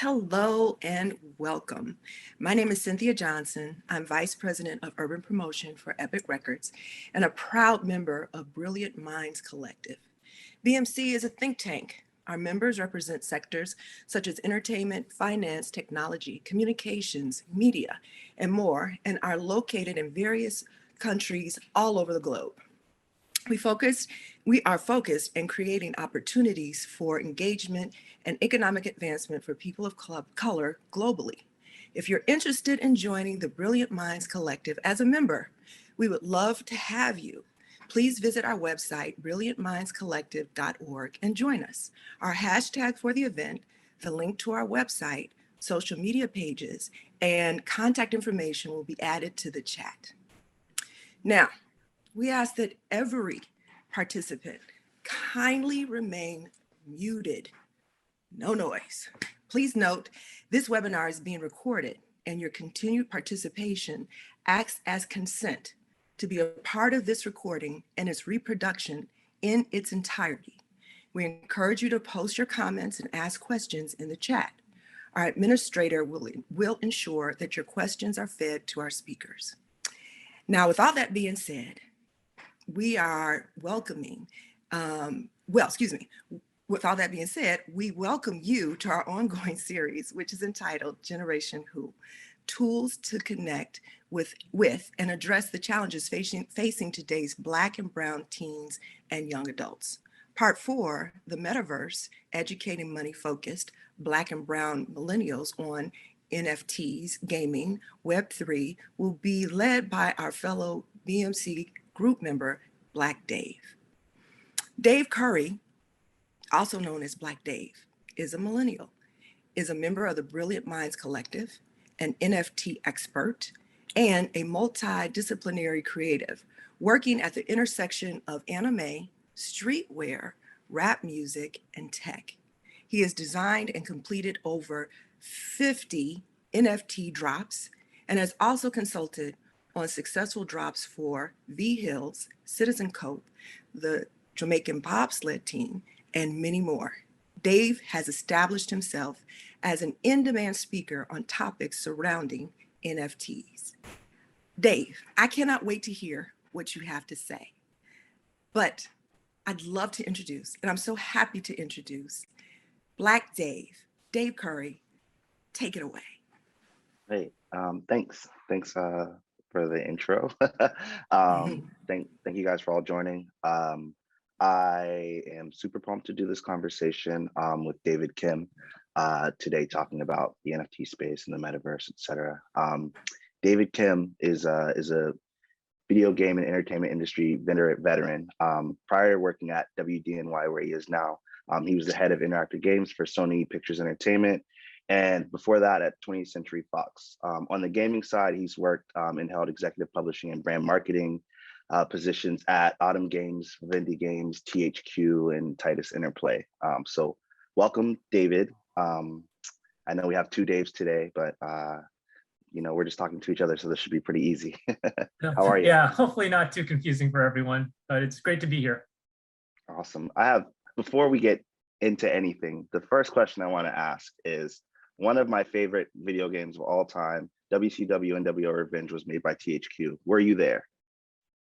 Hello and welcome. My name is Cynthia Johnson. I'm Vice President of Urban Promotion for Epic Records and a proud member of Brilliant Minds Collective. BMC is a think tank. Our members represent sectors such as entertainment, finance, technology, communications, media, and more, and are located in various countries all over the globe. We are focused in creating opportunities for engagement and economic advancement for people of color globally. If you're interested in joining the Brilliant Minds Collective as a member, we would love to have you. Please visit our website, brilliantmindscollective.org, and join us. Our hashtag for the event, the link to our website, social media pages, and contact information will be added to the chat. Now, we ask that every participant kindly remain muted. No noise. Please note, this webinar is being recorded and your continued participation acts as consent to be a part of this recording and its reproduction in its entirety. We encourage you to post your comments and ask questions in the chat. Our administrator will ensure that your questions are fed to our speakers. Now, with all that being said, we are welcoming, with all that being said, we welcome you to our ongoing series, which is entitled Generation Who, Tools to Connect with and Address the Challenges facing today's Black and Brown teens and young adults. Part 4, the Metaverse, Educating Money-Focused Black and Brown Millennials on NFTs, Gaming, Web3, will be led by our fellow BMC group member, Black Dave. Dave Curry, also known as Black Dave, is a millennial, is a member of the Brilliant Minds Collective, an NFT expert, and a multidisciplinary creative, working at the intersection of anime, streetwear, rap music, and tech. He has designed and completed over 50 NFT drops and has also consulted on successful drops for V Hills, Citizen Cope, the Jamaican bobsled team, and many more. Dave has established himself as an in-demand speaker on topics surrounding NFTs. Dave, I cannot wait to hear what you have to say, but I'd love to introduce, and I'm so happy to introduce, Black Dave, Dave Curry. Take it away. Hey, thanks for the intro. Thank you guys for all joining. I am super pumped to do this conversation with David Kim today, talking about the NFT space and the metaverse, etc. David Kim is a video game and entertainment industry veteran. Prior to working at WDNY, where he is now, he was the head of interactive games for Sony Pictures Entertainment. And before that at 20th Century Fox. On the gaming side, he's worked and held executive publishing and brand marketing positions at Autumn Games, Vivendi Games, THQ, and Titus Interplay. So welcome, David. I know we have two Daves today, but we're just talking to each other, so this should be pretty easy. How are you? Yeah, hopefully not too confusing for everyone, but it's great to be here. Awesome. Before we get into anything, the first question I want to ask is, one of my favorite video games of all time, WCW NWO Revenge, was made by THQ. Were you there?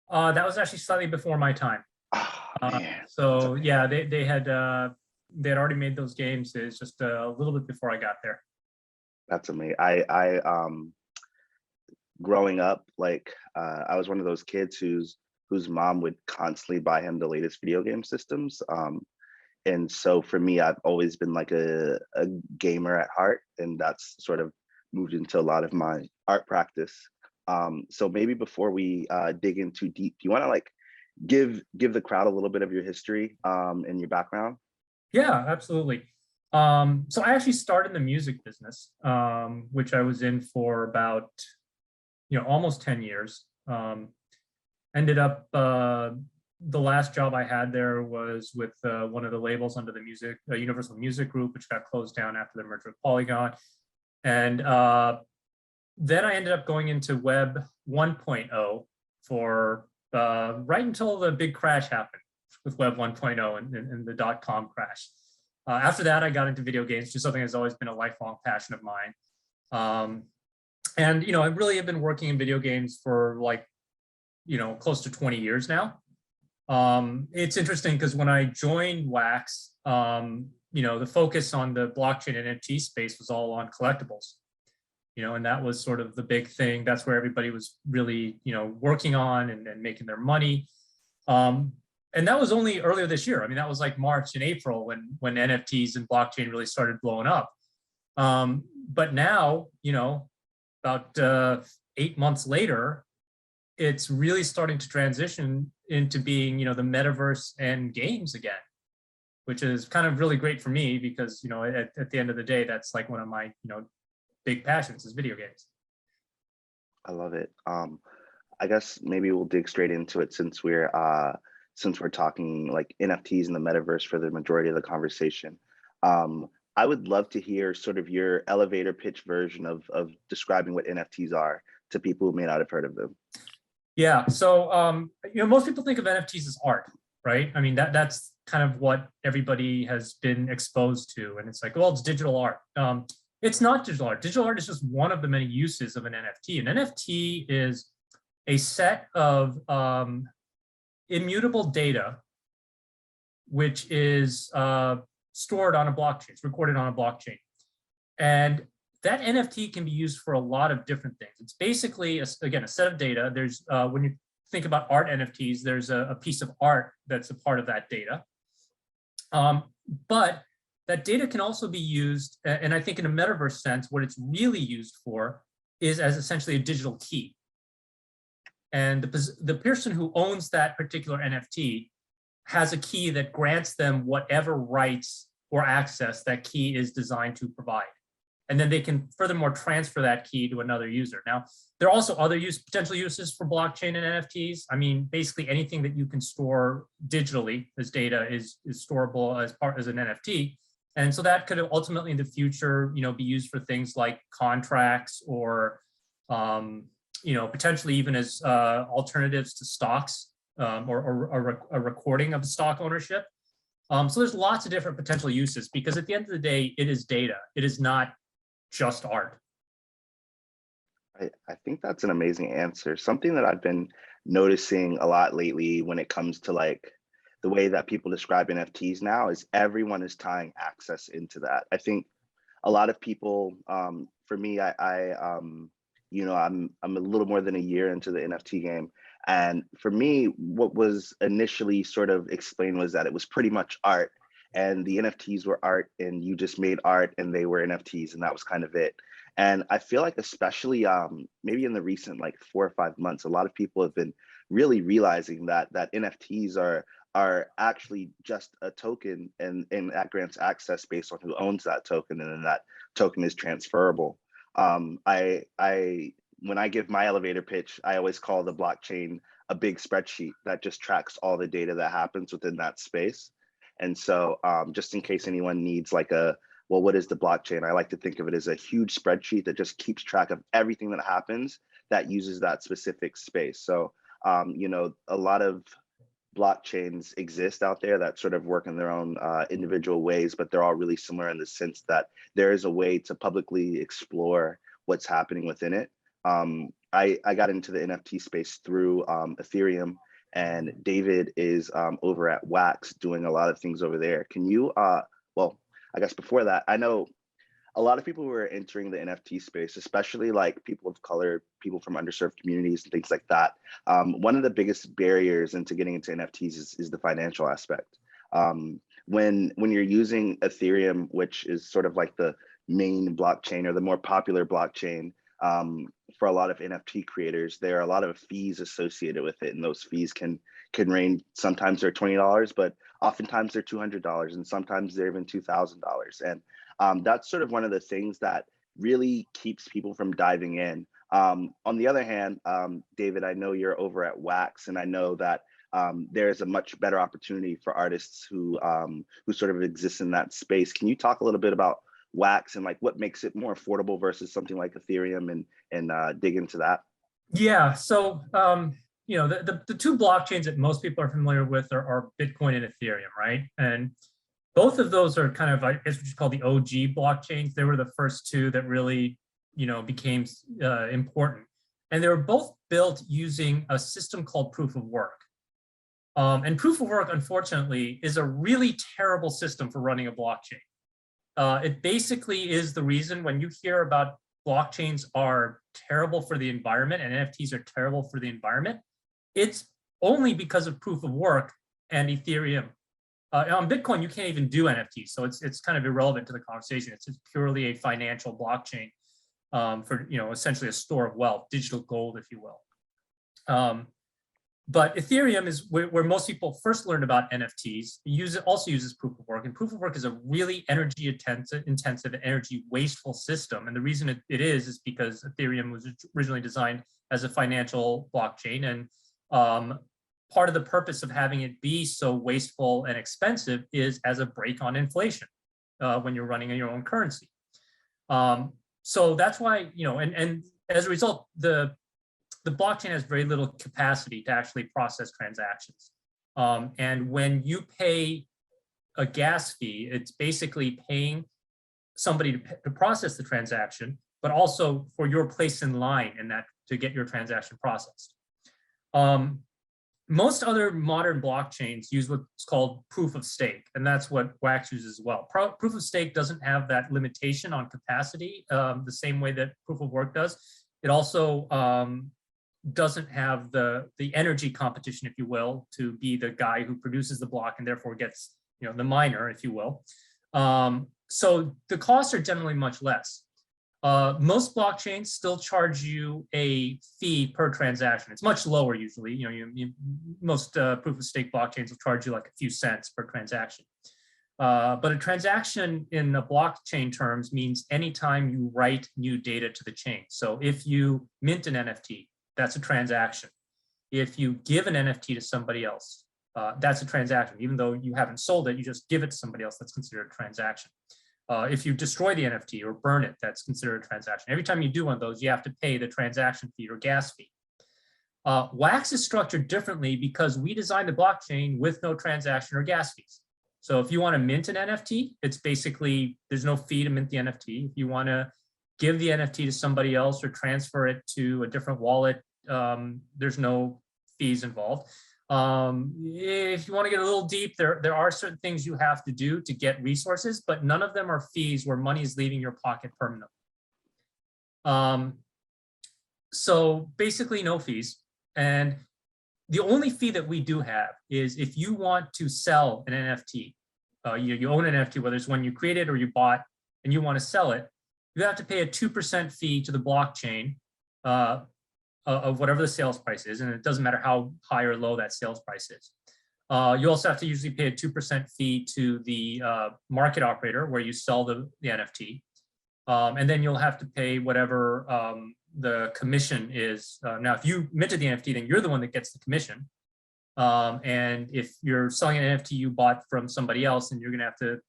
That was actually slightly before my time. Oh, man. So yeah, they had already made those games. It's just a little bit before I got there. That's amazing. I growing up, I was one of those kids whose mom would constantly buy him the latest video game systems. And so for me, I've always been like a gamer at heart, and that's sort of moved into a lot of my art practice. So maybe before we dig in too deep, do you want to give the crowd a little bit of your history and your background? Yeah, absolutely. So I actually started in the music business, which I was in for about almost 10 years. Ended up the last job I had there was with one of the labels under the Universal Music Group, which got closed down after the merger with Polygon. And then I ended up going into Web 1.0 for right until the big crash happened with Web 1.0 and the .com crash. After that, I got into video games, which is something that's always been a lifelong passion of mine. And, I really have been working in video games for like, close to 20 years now. It's interesting because when I joined Wax, the focus on the blockchain and NFT space was all on collectibles, and that was sort of the big thing. That's where everybody was really, working on and making their money. And that was only earlier this year. I mean, that was like March and April when NFTs and blockchain really started blowing up. But now, about 8 months later, it's really starting to transition into being, the metaverse and games again, which is kind of really great for me because, at the end of the day, that's like one of my, big passions is video games. I love it. I guess maybe we'll dig straight into it since we're talking like NFTs in the metaverse for the majority of the conversation. I would love to hear sort of your elevator pitch version of describing what NFTs are to people who may not have heard of them. Yeah, so most people think of NFTs as art, right? I mean, that's kind of what everybody has been exposed to, and it's like, well, it's digital art. It's not digital art. Digital art is just one of the many uses of an NFT. An NFT is a set of immutable data, which is stored on a blockchain. It's recorded on a blockchain, and that NFT can be used for a lot of different things. It's basically, again, a set of data. There's, when you think about art NFTs, there's a piece of art that's a part of that data. But that data can also be used, and I think in a metaverse sense, what it's really used for is as essentially a digital key. And the person who owns that particular NFT has a key that grants them whatever rights or access that key is designed to provide. And then they can furthermore transfer that key to another user. Now, there are also other potential uses for blockchain and NFTs. I mean, basically anything that you can store digitally as data is storable as an NFT. And so that could ultimately in the future, be used for things like contracts or, potentially even as alternatives to stocks or a recording of stock ownership. So there's lots of different potential uses because at the end of the day, it is data. It is not just art. I think that's an amazing answer. Something that I've been noticing a lot lately when it comes to like the way that people describe NFTs now is everyone is tying access into that. I think a lot of people, for me, I'm a little more than a year into the NFT game. And for me, what was initially sort of explained was that it was pretty much art and the NFTs were art and you just made art and they were NFTs and that was kind of it. And I feel like especially maybe in the recent like 4 or 5 months, a lot of people have been really realizing that NFTs are actually just a token and that grants access based on who owns that token and then that token is transferable. When I give my elevator pitch, I always call the blockchain a big spreadsheet that just tracks all the data that happens within that space. And so just in case anyone needs like well, what is the blockchain? I like to think of it as a huge spreadsheet that just keeps track of everything that happens that uses that specific space. So, a lot of blockchains exist out there that sort of work in their own individual ways, but they're all really similar in the sense that there is a way to publicly explore what's happening within it. I got into the NFT space through Ethereum, and David is over at Wax doing a lot of things over there. Can you, well, I guess before that, I know a lot of people who are entering the NFT space, especially like people of color, people from underserved communities and things like that. One of the biggest barriers into getting into NFTs is the financial aspect. When you're using Ethereum, which is sort of like the main blockchain or the more popular blockchain, for a lot of NFT creators, there are a lot of fees associated with it, and those fees can range. Sometimes they're $20, but oftentimes they're $200, and sometimes they're even $2,000. And that's sort of one of the things that really keeps people from diving in. On the other hand, David, I know you're over at Wax, and I know that there's a much better opportunity for artists who sort of exist in that space. Can you talk a little bit about Wax and like what makes it more affordable versus something like Ethereum and dig into that? Yeah, so the two blockchains that most people are familiar with are Bitcoin and Ethereum, right? And Both of those are kind of, I guess, what you call the OG blockchains. They were the first two that really, became important. And they were both built using a system called proof of work. And proof of work, unfortunately, is a really terrible system for running a blockchain. It basically is the reason when you hear about blockchains are terrible for the environment and NFTs are terrible for the environment, it's only because of proof of work and Ethereum. On Bitcoin, you can't even do NFTs, so it's kind of irrelevant to the conversation. It's purely a financial blockchain for essentially a store of wealth, digital gold, if you will. But Ethereum is where most people first learned about NFTs. It also uses proof of work, and proof of work is a really energy intensive, energy wasteful system. And the reason it is because Ethereum was originally designed as a financial blockchain, and part of the purpose of having it be so wasteful and expensive is as a brake on inflation when you're running your own currency. So that's why, and as a result, the blockchain has very little capacity to actually process transactions. And when you pay a gas fee, it's basically paying somebody to process the transaction, but also for your place in line in that to get your transaction processed. Most other modern blockchains use what's called proof of stake, and that's what Wax uses as well. Proof of stake doesn't have that limitation on capacity the same way that proof of work does. It also doesn't have the energy competition, if you will, to be the guy who produces the block and therefore gets the miner, if you will. So the costs are generally much less. Most blockchains still charge you a fee per transaction. It's much lower usually. Most proof of stake blockchains will charge you like a few cents per transaction. But a transaction in the blockchain terms means anytime you write new data to the chain. So if you mint an NFT, that's a transaction. If you give an NFT to somebody else, that's a transaction. Even though you haven't sold it, you just give it to somebody else, that's considered a transaction. If you destroy the NFT or burn it, that's considered a transaction. Every time you do one of those, you have to pay the transaction fee or gas fee. Wax is structured differently because we designed the blockchain with no transaction or gas fees. So if you want to mint an NFT, it's basically, there's no fee to mint the NFT. If you want to give the NFT to somebody else or transfer it to a different wallet, there's no fees involved. If you want to get a little deep, there are certain things you have to do to get resources, but none of them are fees where money is leaving your pocket permanently. So basically no fees. And the only fee that we do have is if you want to sell an NFT, you own an NFT, whether it's one you created or you bought and you want to sell it, you have to pay a 2% fee to the blockchain of whatever the sales price is, and it doesn't matter how high or low that sales price is. You also have to usually pay a 2% fee to the market operator where you sell the NFT. And then you'll have to pay whatever the commission is. Now, if you minted the NFT, then you're the one that gets the commission. And if you're selling an NFT you bought from somebody else, then you're gonna have to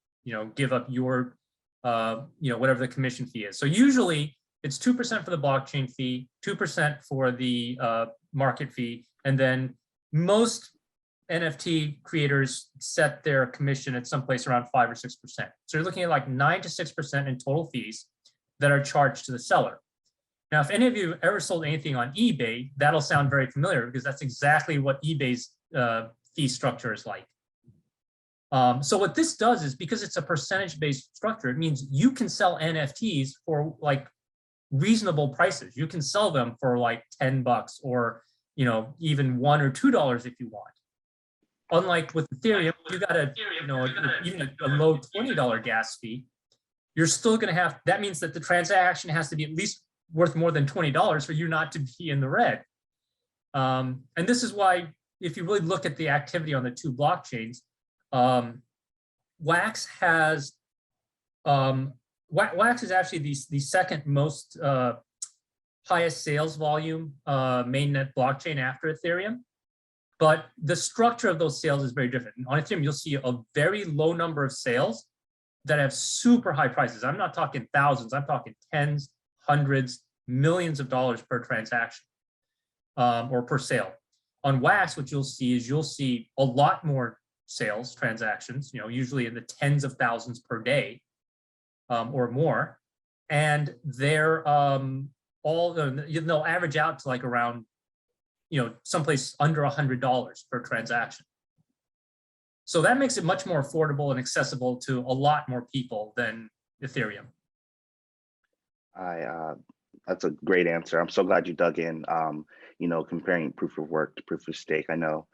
give up your whatever the commission fee is. So usually it's 2% for the blockchain fee, 2% for the market fee, and then most NFT creators set their commission at someplace around 5 or 6%. So you're looking at like 9 to 6% in total fees that are charged to the seller. Now, if any of you have ever sold anything on eBay, that'll sound very familiar because that's exactly what eBay's fee structure is like. So what this does is, because it's a percentage-based structure, it means you can sell NFTs for like reasonable prices. You can sell them for like $10 or even $1 or $2 if you want. Unlike with Ethereum, you got even a low $20 gas fee. You're still going to have, that means that the transaction has to be at least worth more than $20 for you not to be in the red. And this is why, if you really look at the activity on the two blockchains, Wax has Wax is actually the second most highest sales volume mainnet blockchain after Ethereum. But the structure of those sales is very different. On Ethereum, you'll see a very low number of sales that have super high prices. I'm not talking thousands, I'm talking tens, hundreds, millions of dollars per transaction or per sale. On Wax, what you'll see is a lot more sales transactions, usually in the tens of thousands per day or more. And they're they'll average out to like around, someplace under $100 per transaction. So that makes it much more affordable and accessible to a lot more people than Ethereum. That's a great answer. I'm so glad you dug in. Comparing proof of work to proof of stake. I know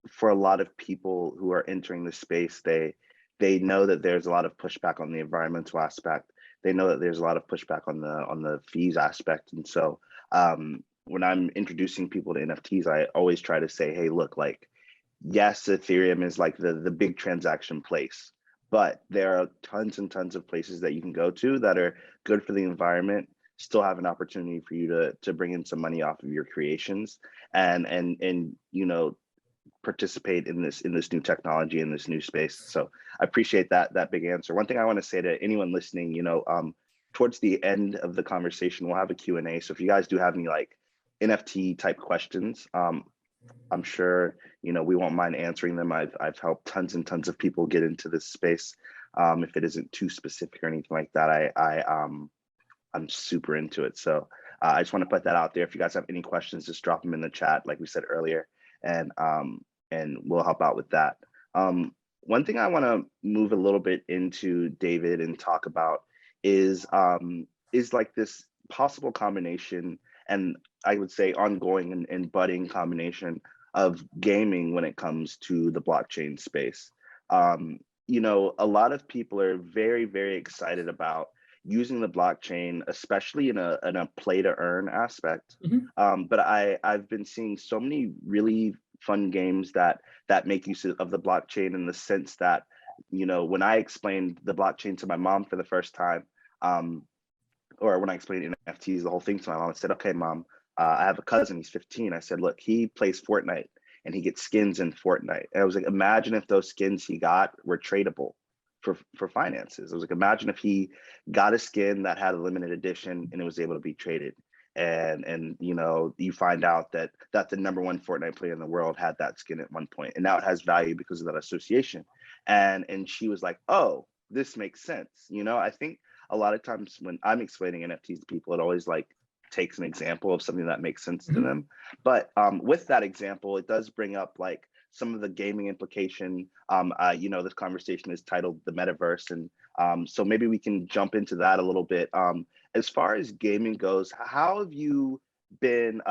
for a lot of people who are entering the space, they know that there's a lot of pushback on the environmental aspect. They know that there's a lot of pushback on the fees aspect. And so when I'm introducing people to NFTs, I always try to say, hey, look, like, yes, Ethereum is like the big transaction place, but there are tons and tons of places that you can go to that are good for the environment, still have an opportunity for you to bring in some money off of your creations and participate in this new technology, in this new space. So I appreciate that big answer. One thing I want to say to anyone listening, towards the end of the conversation, we'll have a Q&A. So if you guys do have any like NFT type questions, I'm sure, we won't mind answering them. I've helped tons and tons of people get into this space. If it isn't too specific or anything like that, I'm super into it. So I just want to put that out there. If you guys have any questions, just drop them in the chat, like we said earlier, and we'll help out with that. One thing I want to move a little bit into, David, and talk about is like this possible combination, and I would say ongoing and budding combination of gaming when it comes to the blockchain space. A lot of people are very, very excited about using the blockchain, especially in a play to earn aspect. But I've been seeing so many really fun games that make use of the blockchain, in the sense that, when I explained the blockchain to my mom for the first time, or when I explained NFTs, the whole thing to my mom, I said, okay, Mom, I have a cousin, he's 15. I said, look, he plays Fortnite and he gets skins in Fortnite. And I was like, imagine if those skins he got were tradable for finances. I was like, imagine if he got a skin that had a limited edition and it was able to be traded. And you find out that the #1 Fortnite player in the world had that skin at one point, and now it has value because of that association. And she was like, oh, this makes sense. I think a lot of times when I'm explaining NFTs to people, it always like takes an example of something that makes sense to them. But with that example, it does bring up like some of the gaming implication. This conversation is titled the Metaverse, and so maybe we can jump into that a little bit. As far as gaming goes, how's it been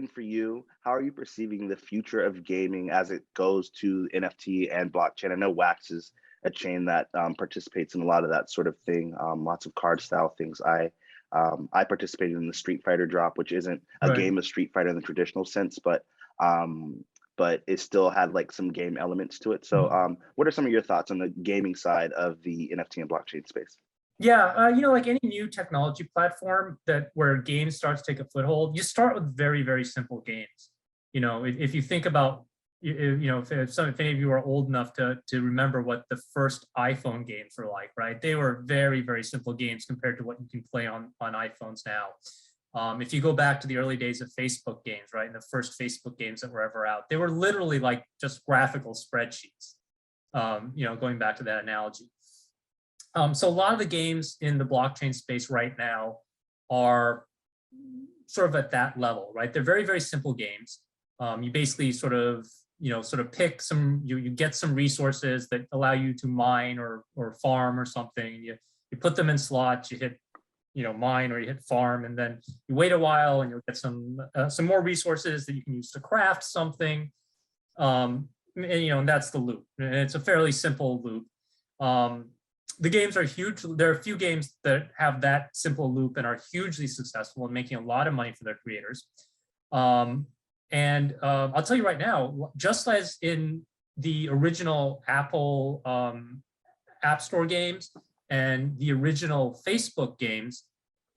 for you? How are you perceiving the future of gaming as it goes to NFT and blockchain? I know Wax is a chain that participates in a lot of that sort of thing, lots of card style things. I participated in the Street Fighter drop, which isn't a game of Street Fighter in the traditional sense, but it still had like some game elements to it. So what are some of your thoughts on the gaming side of the NFT and blockchain space? Yeah, like any new technology platform where games start to take a foothold, you start with very, very simple games. If you think about, if any of you are old enough to remember what the first iPhone games were like, right? They were very, very simple games compared to what you can play on iPhones now. If you go back to the early days of Facebook games, right, and the first Facebook games that were ever out, they were literally like just graphical spreadsheets, going back to that analogy. So a lot of the games in the blockchain space right now are sort of at that level, right? They're very, very simple games. You basically sort of pick some, you get some resources that allow you to mine or farm or something. You put them in slots, you hit, mine or you hit farm, and then you wait a while and you'll get some more resources that you can use to craft something. And that's the loop. And it's a fairly simple loop. The games are huge. There are a few games that have that simple loop and are hugely successful and making a lot of money for their creators. And I'll tell you right now, just as in the original Apple App Store games and the original Facebook games,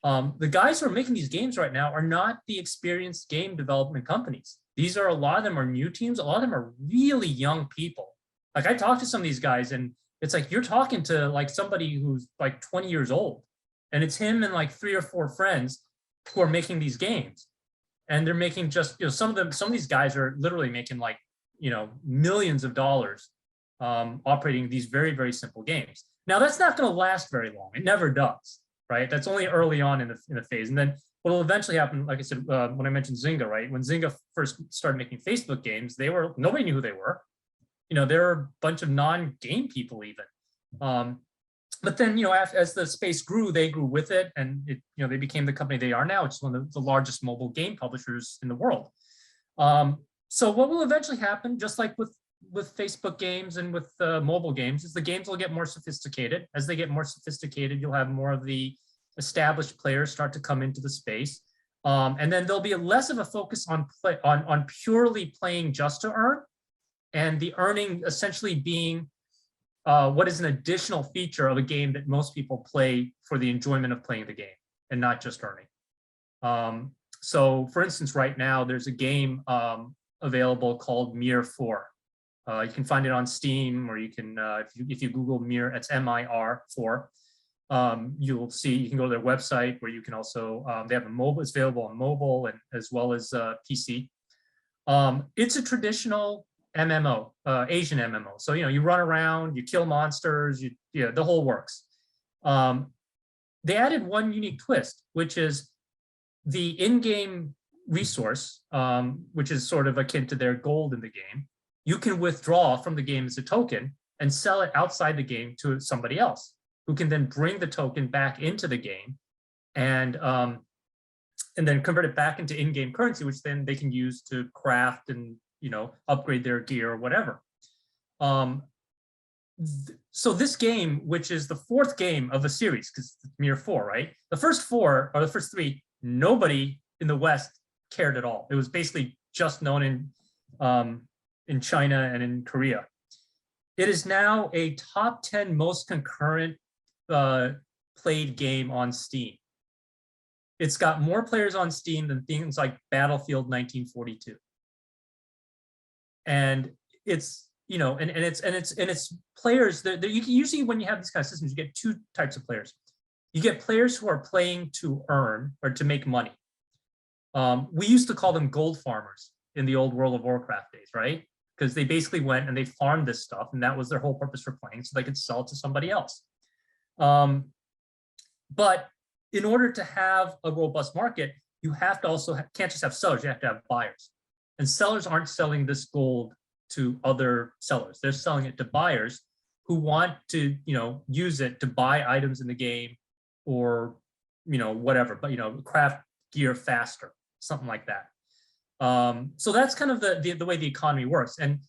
the guys who are making these games right now are not the experienced game development companies. A lot of them are new teams. A lot of them are really young people. Like I talked to some of these guys, and it's like you're talking to like somebody who's like 20 years old, and it's him and like 3 or 4 friends who are making these games. And they're making just, some of these guys are literally making like millions of dollars operating these very, very simple games. Now that's not going to last very long. It never does, right? That's only early on in the phase. And then what will eventually happen, like I said, when I mentioned Zynga, right? When Zynga first started making Facebook games, nobody knew who they were. There were a bunch of non-game people even. But then, as the space grew, they grew with it, and they became the company they are now, which is one of the largest mobile game publishers in the world. So what will eventually happen, just like with Facebook games and with mobile games, is the games will get more sophisticated. As they get more sophisticated, you'll have more of the established players start to come into the space, and then there'll be less of a focus on purely playing just to earn, and the earning essentially being what is an additional feature of a game that most people play for the enjoyment of playing the game and not just earning. So for instance, right now there's a game available called Mir 4. You can find it on Steam, or you can, if you Google Mir, it's MIR 4. You'll see, you can go to their website where you can also, they have it's available on mobile and as well as PC. It's a traditional MMO, Asian MMO. So, you run around, you kill monsters, the whole works. They added one unique twist, which is the in-game resource, which is sort of akin to their gold in the game. You can withdraw from the game as a token and sell it outside the game to somebody else, who can then bring the token back into the game and then convert it back into in-game currency, which then they can use to craft and upgrade their gear or whatever. So this game, which is the fourth game of a series, because it's Mir 4, right? The first four, or the first three, nobody in the West cared at all. It was basically just known in China and in Korea. It is now a top 10 most concurrent played game on Steam. It's got more players on Steam than things like Battlefield 1942. And it's, and it's players that you can usually, when you have these kind of systems, you get two types of players. You get players who are playing to earn or to make money. We used to call them gold farmers in the old World of Warcraft days, right? Because they basically went and they farmed this stuff, and that was their whole purpose for playing, so they could sell it to somebody else. But in order to have a robust market, you have to also can't just have sellers, you have to have buyers. And sellers aren't selling this gold to other sellers. They're selling it to buyers who want to, use it to buy items in the game or, whatever, but, craft gear faster, something like that. So that's kind of the way the economy works. And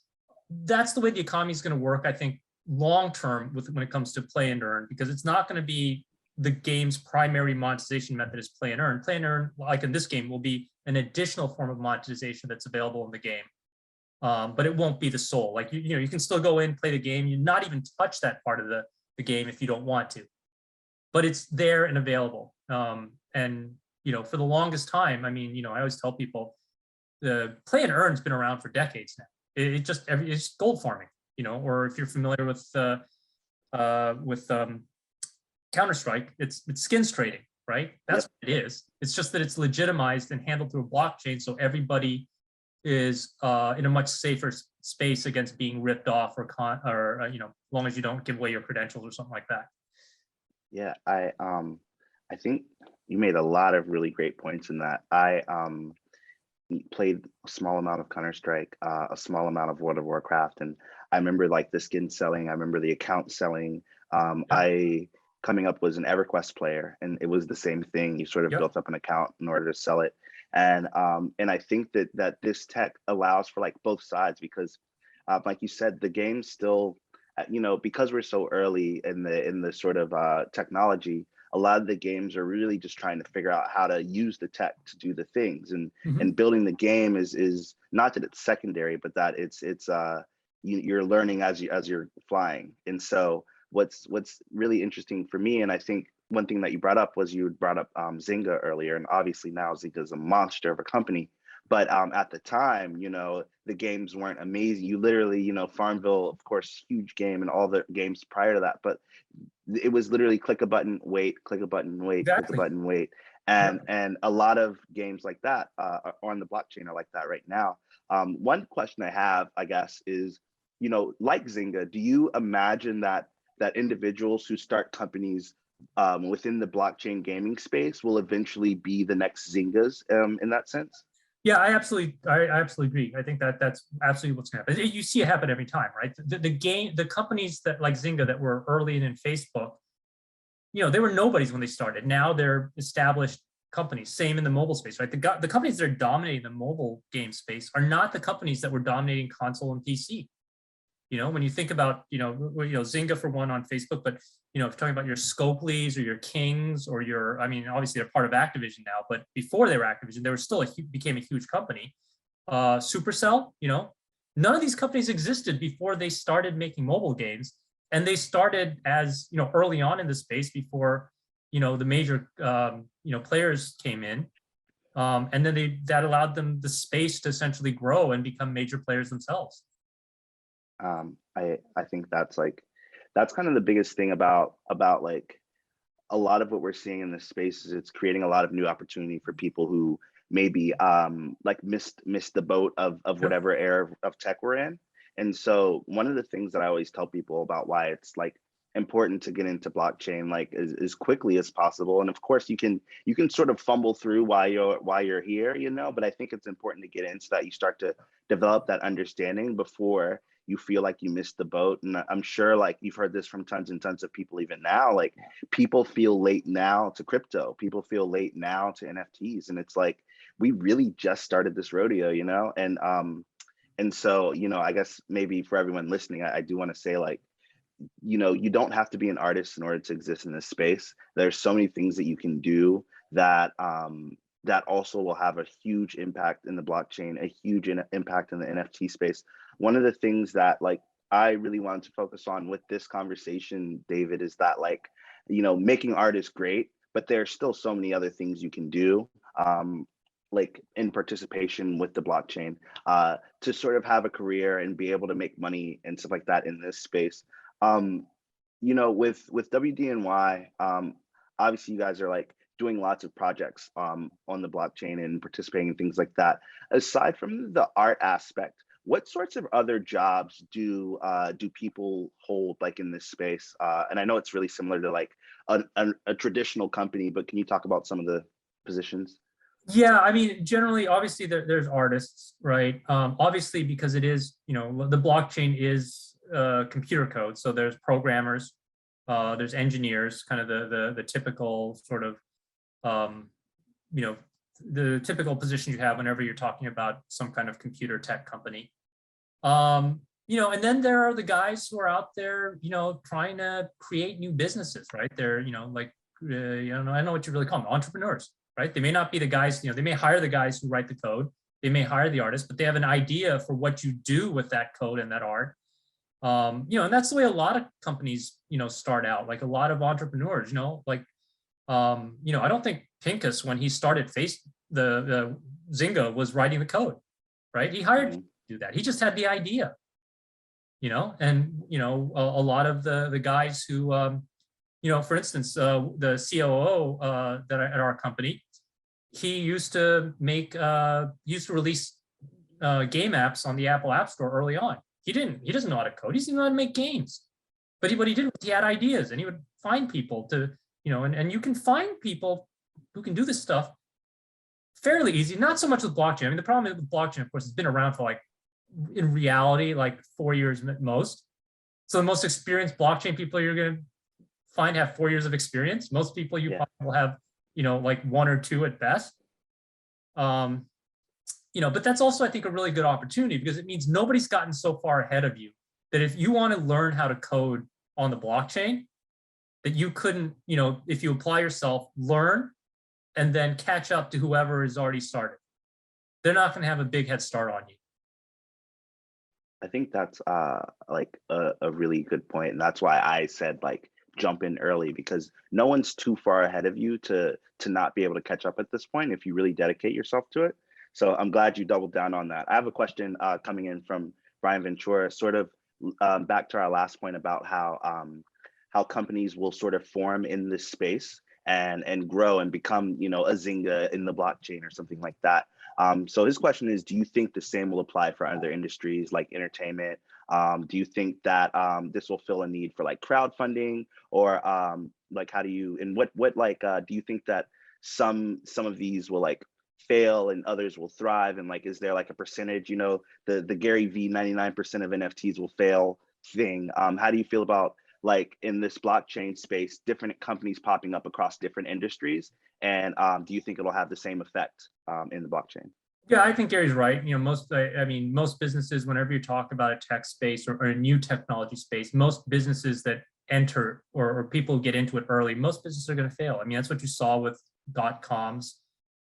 that's the way the economy is going to work, I think, long-term when it comes to play and earn, because it's not going to be the game's primary monetization method is play and earn. Play and earn, like in this game, will be an additional form of monetization that's available in the game. But it won't be the sole. Like, you can still go in, play the game, you not even touch that part of the game if you don't want to. But it's there and available. And, for the longest time, I always tell people, the play and earn's been around for decades now. It's gold farming, or if you're familiar with Counter-Strike, it's skins trading, right? That's what it is. It's just that it's legitimized and handled through a blockchain, so everybody is in a much safer space against being ripped off or as long as you don't give away your credentials or something like that. Yeah, I think you made a lot of really great points in that. I played a small amount of Counter-Strike, a small amount of World of Warcraft, and I remember like the skin selling. I remember the account selling. I coming up was an EverQuest player, and it was the same thing. You sort of built up an account in order to sell it, and I think that this tech allows for like both sides, because like you said, the game still, because we're so early in the sort of technology, a lot of the games are really just trying to figure out how to use the tech to do the things, and building the game is not that it's secondary, but that it's you're learning as you're flying. And so what's really interesting for me, and I think one thing that you brought up was you brought up Zynga earlier, and obviously now Zynga is a monster of a company. But at the time, the games weren't amazing. You literally, Farmville, of course, huge game, and all the games prior to that. But it was literally click a button, wait, click a button, wait, click a button, wait. And a lot of games like that on the blockchain are like that right now. One question I have, I guess, is, like Zynga, do you imagine that individuals who start companies within the blockchain gaming space will eventually be the next Zyngas in that sense? Yeah, I absolutely agree. I think that's absolutely what's going to happen. You see it happen every time, right? The companies that like Zynga that were early in Facebook, they were nobodies when they started. Now they're established companies. Same in the mobile space, right? The companies that are dominating the mobile game space are not the companies that were dominating console and PC. When you think about, Zynga for one on Facebook, but, if you're talking about your Scopely's or your Kings or I mean, obviously they're part of Activision now, but before they were Activision, they were still became a huge company. Supercell, none of these companies existed before they started making mobile games. And they started as, early on in the space before, the major, players came in. And then that allowed them the space to essentially grow and become major players themselves. I think that's kind of the biggest thing about like a lot of what we're seeing in this space is it's creating a lot of new opportunity for people who maybe like missed the boat of whatever era of tech we're in. And so one of the things that I always tell people about why it's like important to get into blockchain like as quickly as possible. And of course you can sort of fumble through while you're here, but I think it's important to get in so that you start to develop that understanding before you feel like you missed the boat. And I'm sure like you've heard this from tons and tons of people even now, like people feel late now to crypto, people feel late now to NFTs. And it's like, we really just started this rodeo, and so, I guess maybe for everyone listening, I do want to say like, you don't have to be an artist in order to exist in this space. There's so many things that you can do that that also will have a huge impact in the blockchain, a huge impact in the NFT space. One of the things that like I really wanted to focus on with this conversation, David, is that like, making art is great, but there's still so many other things you can do. Like in participation with the blockchain, to sort of have a career and be able to make money and stuff like that in this space. With WDNY, obviously you guys are like doing lots of projects on the blockchain and participating in things like that. Aside from the art aspect, what sorts of other jobs do people hold like in this space? And I know it's really similar to like a traditional company, but can you talk about some of the positions? Yeah, I mean, generally, obviously, there's artists, right? Obviously, because it is, the blockchain is computer code. So there's programmers, there's engineers, kind of the typical sort of, the typical position you have whenever you're talking about some kind of computer tech company. And then there are the guys who are out there, trying to create new businesses, right? They're, like, I don't know what you really call them, entrepreneurs. Right? They may not be the guys, they may hire the guys who write the code, they may hire the artists, but they have an idea for what you do with that code and that art. And that's the way a lot of companies, start out, like a lot of entrepreneurs, like, I don't think Pincus, when he started the Zynga, was writing the code, right? He hired to do that. He just had the idea, and, a lot of the guys who, for instance, the COO at our company, he used to release game apps on the Apple App Store early on. He doesn't know how to code. He doesn't know how to make games. But what he did was he had ideas, and he would find people to, and you can find people who can do this stuff fairly easy. Not so much with blockchain. I mean, the problem with blockchain, of course, has been around for like, in reality, like 4 years at most. So the most experienced blockchain people you're going to find have 4 years of experience. Most people you probably will have, like 1 or 2 at best. But that's also, I think, a really good opportunity, because it means nobody's gotten so far ahead of you that if you want to learn how to code on the blockchain, that you couldn't, if you apply yourself, learn, and then catch up to whoever has already started. They're not going to have a big head start on you. I think that's like a really good point. And that's why I said like jump in early, because no one's too far ahead of you to not be able to catch up at this point if you really dedicate yourself to it. So I'm glad you doubled down on that. I have a question coming in from Brian Ventura, sort of back to our last point about how companies will sort of form in this space and grow and become, you know, a Zynga in the blockchain or something like that. So his question is, do you think the same will apply for other industries like entertainment? Do you think that this will fill a need for like crowdfunding, or like how do you, and what like do you think that some of these will like fail and others will thrive, and like is there like a percentage, you know, the Gary V 99% of NFTs will fail thing? How do you feel about like in this blockchain space, different companies popping up across different industries, and do you think it'll have the same effect in the blockchain? Yeah, I think Gary's right. You know, I mean, most businesses, whenever you talk about a tech space or a new technology space, most businesses that enter or people get into it early, most businesses are going to fail. I mean, that's what you saw with .coms.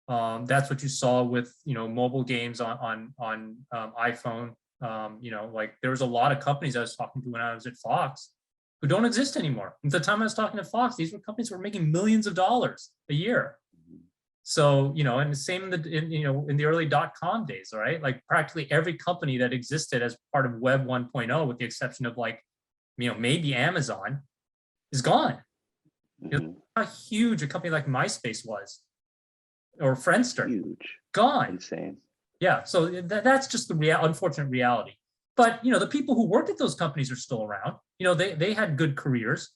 That's what you saw with, you know, mobile games on iPhone. You know, like there was a lot of companies I was talking to when I was at Fox who don't exist anymore. At the time I was talking to Fox, these were companies who were making millions of dollars a year. So, you know, and the same in the early .com days, right? Like practically every company that existed as part of Web 1.0, with the exception of like, you know, maybe Amazon, is gone. You know, how huge a company like MySpace was, or Friendster, Huge, gone. insane. Yeah, so that's just the unfortunate reality. But, you know, the people who worked at those companies are still around. You know, they had good careers.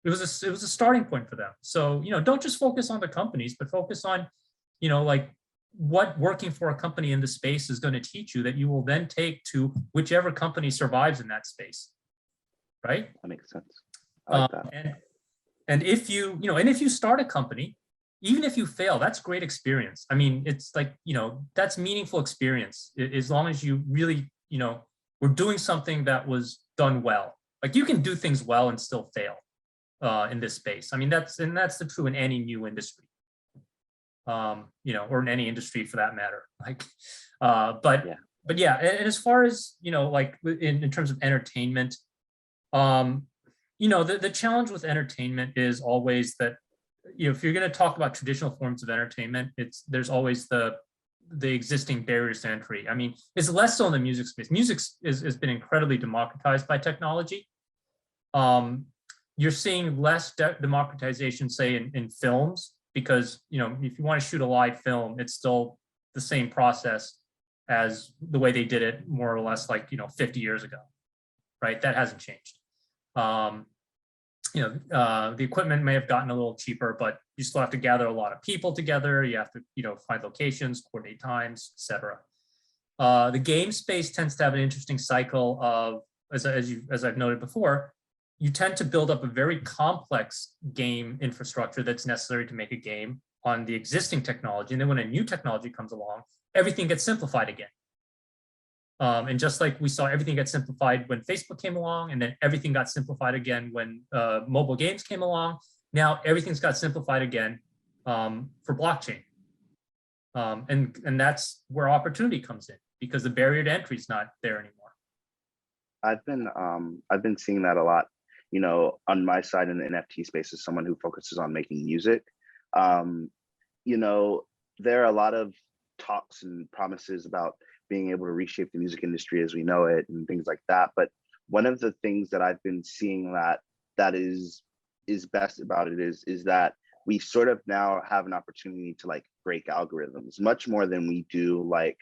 It was a starting point for them. So, you know, don't just focus on the companies, but focus on, you know, like what working for a company in the space is going to teach you that you will then take to whichever company survives in that space, right? That makes sense. I like that. And if you, you know, and if you start a company, even if you fail, that's great experience. I mean, it's like, you know, that's meaningful experience as long as you really, you know, were doing something that was done well. Like you can do things well and still fail in this space. I mean, that's the true in any new industry, you know, or in any industry for that matter. Like, but yeah, and as far as, you know, like in terms of entertainment, you know, the challenge with entertainment is always that, you know, if you're going to talk about traditional forms of entertainment, there's always the existing barriers to entry. I mean, it's less so in the music space. Music has been incredibly democratized by technology. You're seeing less democratization, say, in films, because, you know, if you want to shoot a live film, it's still the same process as the way they did it more or less like, you know, 50 years ago, right? That hasn't changed. You know, the equipment may have gotten a little cheaper, but you still have to gather a lot of people together. You have to, you know, find locations, coordinate times, etc. The game space tends to have an interesting cycle of, as I've noted before, you tend to build up a very complex game infrastructure that's necessary to make a game on the existing technology. And then when a new technology comes along, everything gets simplified again. And just like we saw everything get simplified when Facebook came along, and then everything got simplified again when mobile games came along, now everything's got simplified again for blockchain. And that's where opportunity comes in, because the barrier to entry is not there anymore. I've been seeing that a lot, you know, on my side in the NFT space as someone who focuses on making music. You know, there are a lot of talks and promises about being able to reshape the music industry as we know it and things like that. But one of the things that I've been seeing that is best about it is that we sort of now have an opportunity to like break algorithms much more than we do like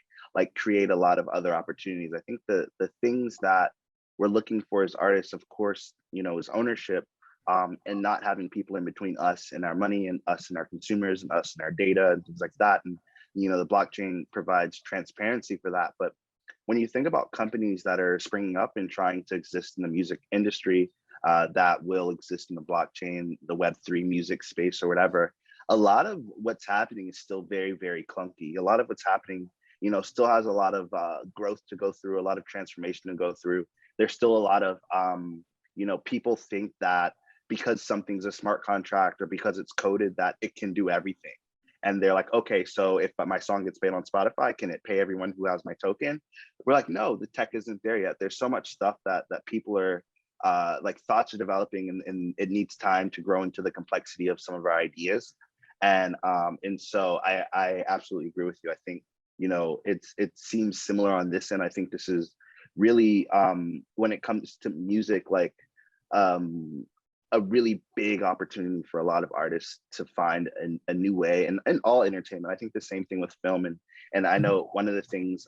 create a lot of other opportunities. I think the things that we're looking for as artists, of course, you know, is ownership, and not having people in between us and our money, and us and our consumers, and us and our data and things like that. And you know, the blockchain provides transparency for that. But when you think about companies that are springing up and trying to exist in the music industry, that will exist in the blockchain, the Web3 music space or whatever, a lot of what's happening is still very, very clunky. A lot of what's happening, you know, still has a lot of growth to go through, a lot of transformation to go through. There's still a lot of, you know, people think that because something's a smart contract or because it's coded that it can do everything. And they're like, okay, so if my song gets played on Spotify, can it pay everyone who has my token? We're like, no, the tech isn't there yet. There's so much stuff that people are like thoughts are developing, and it needs time to grow into the complexity of some of our ideas. And so I absolutely agree with you. I think, you know, it seems similar on this end. I think this is really when it comes to music, like a really big opportunity for a lot of artists to find a new way, and all entertainment. I think the same thing with film, and I know one of the things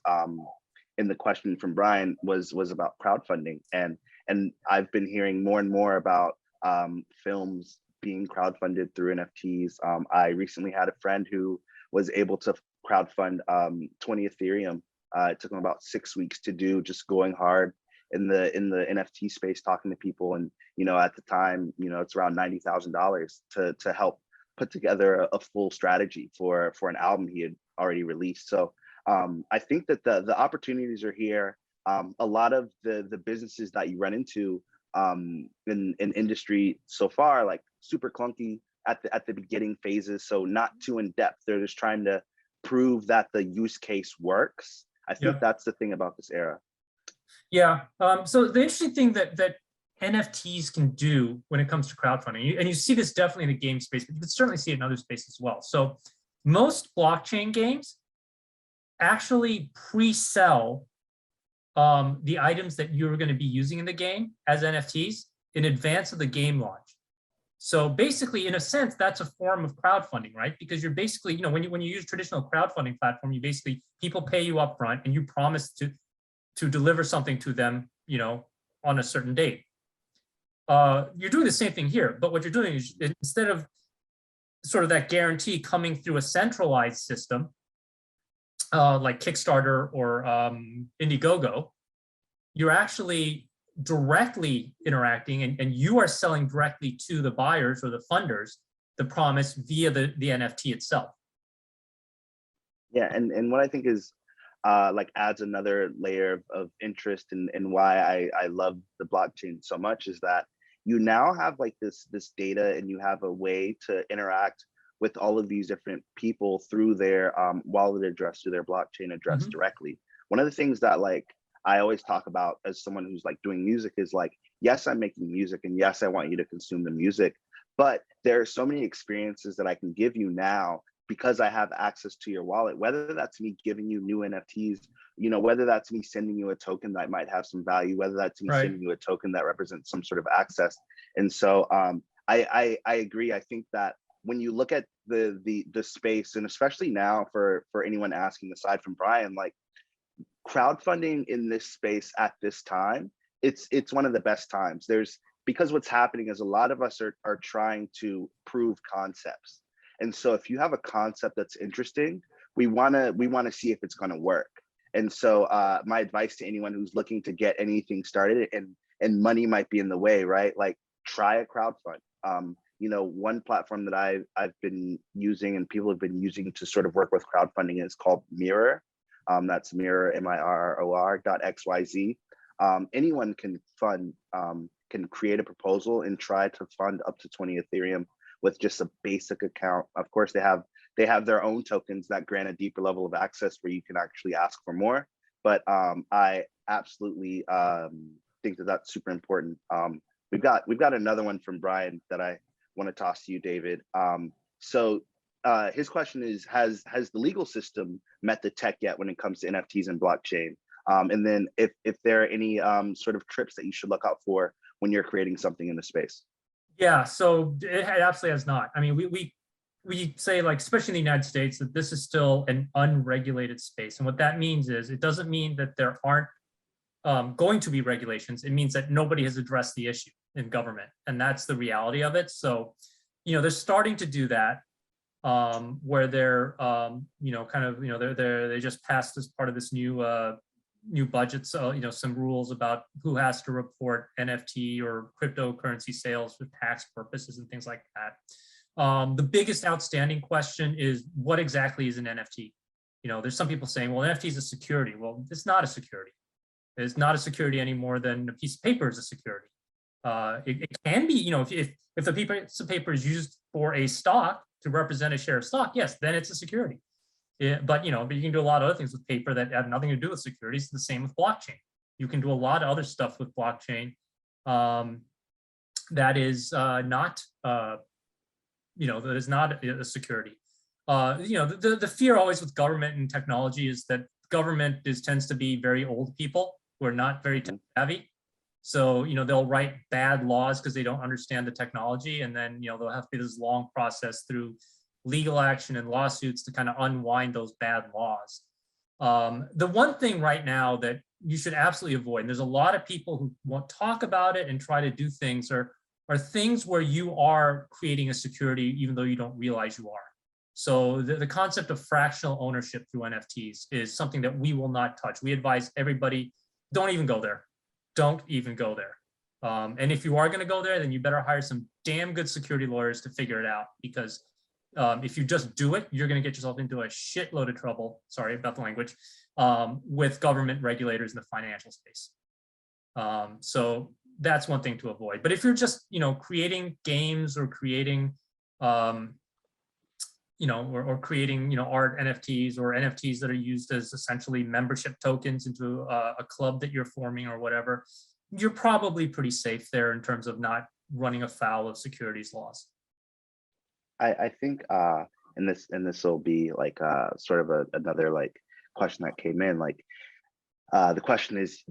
in the question from Brian was about crowdfunding, and I've been hearing more and more about films being crowdfunded through NFTs. I recently had a friend who was able to crowdfund 20 Ethereum. It took him about 6 weeks to do, just going hard in the NFT space, talking to people. And, you know, at the time, you know, it's around $90,000 to help put together a full strategy for an album he had already released. So I think that the opportunities are here. A lot of the businesses that you run into in industry so far, like super clunky at the beginning phases, so not too in depth. They're just trying to prove that the use case works. I think that's the thing about this era. Yeah. So the interesting thing that NFTs can do when it comes to crowdfunding, and you see this definitely in the game space, but you can certainly see it in other spaces as well. So most blockchain games actually pre-sell the items that you're going to be using in the game as NFTs in advance of the game launch. So basically, in a sense, that's a form of crowdfunding, right? Because you're basically, you know, when you use traditional crowdfunding platform, you basically, people pay you up front and you promise to deliver something to them, you know, on a certain date. You're doing the same thing here, but what you're doing is, instead of sort of that guarantee coming through a centralized system, like Kickstarter or Indiegogo, you're actually directly interacting, and you are selling directly to the buyers or the funders the promise via the NFT itself. Yeah, and what I think is like adds another layer of interest, and why I love the blockchain so much is that you now have like this data, and you have a way to interact with all of these different people through their wallet address, through their blockchain address directly. One of the things that like I always talk about as someone who's like doing music is like, yes, I'm making music, and yes, I want you to consume the music, but there are so many experiences that I can give you now because I have access to your wallet, whether that's me giving you new NFTs, you know, whether that's me sending you a token that might have some value, whether that's me sending you a token that represents some sort of access. And so I agree. I think that when you look at the space, and especially now for anyone asking aside from Brian, like crowdfunding in this space at this time, it's one of the best times. Because what's happening is a lot of us are trying to prove concepts. And so if you have a concept that's interesting, we want to see if it's going to work. And so my advice to anyone who's looking to get anything started, and money might be in the way, right? Like try a crowdfund. You know, one platform that I've been using and people have been using to sort of work with crowdfunding is called Mirror. That's Mirror, MIRROR.xyz. Anyone can fund, can create a proposal and try to fund up to 20 Ethereum with just a basic account. Of course, they have their own tokens that grant a deeper level of access where you can actually ask for more. But I absolutely think that that's super important. We've got another one from Brian that I want to toss to you, David. So his question is, has the legal system met the tech yet when it comes to NFTs and blockchain? And then if there are any sort of trips that you should look out for when you're creating something in the space. Yeah, so it absolutely has not. I mean, we say, like, especially in the United States, that this is still an unregulated space. And what that means is, it doesn't mean that there aren't going to be regulations. It means that nobody has addressed the issue in government. And that's the reality of it. So, you know, they're starting to do that, where they're, you know, kind of, you know, they just passed as part of this new budget, so, you know, some rules about who has to report NFT or cryptocurrency sales for tax purposes and things like that. The biggest outstanding question is, what exactly is an NFT? You know, there's some people saying, well, NFT is a security. Well, it's not a security. It's not a security any more than a piece of paper is a security. It can be, you know, if the piece of paper is used for a stock to represent a share of stock, yes, then it's a security. Yeah, but you know, but you can do a lot of other things with paper that have nothing to do with securities. The same with blockchain. You can do a lot of other stuff with blockchain that is not, you know, that is not a security. You know, the fear always with government and technology is that government tends to be very old people who are not very tech savvy. So, they'll write bad laws because they don't understand the technology. And then, there'll have to be this long process through legal action and lawsuits to kind of unwind those bad laws. The one thing right now that you should absolutely avoid, and there's a lot of people who won't talk about it and try to do things, are things where you are creating a security even though you don't realize you are. So the concept of fractional ownership through NFTs is something that we will not touch. We advise everybody, don't even go there. Don't even go there. And if you are going to go there, then you better hire some damn good security lawyers to figure it out, because if you just do it, you're going to get yourself into a shitload of trouble. Sorry about the language, with government regulators in the financial space. So that's one thing to avoid. But if you're just, creating games or creating, or creating, art NFTs or NFTs that are used as essentially membership tokens into a club that you're forming or whatever, you're probably pretty safe there in terms of not running afoul of securities laws. I think, and this will be like sort of another like question that came in. Like, the question is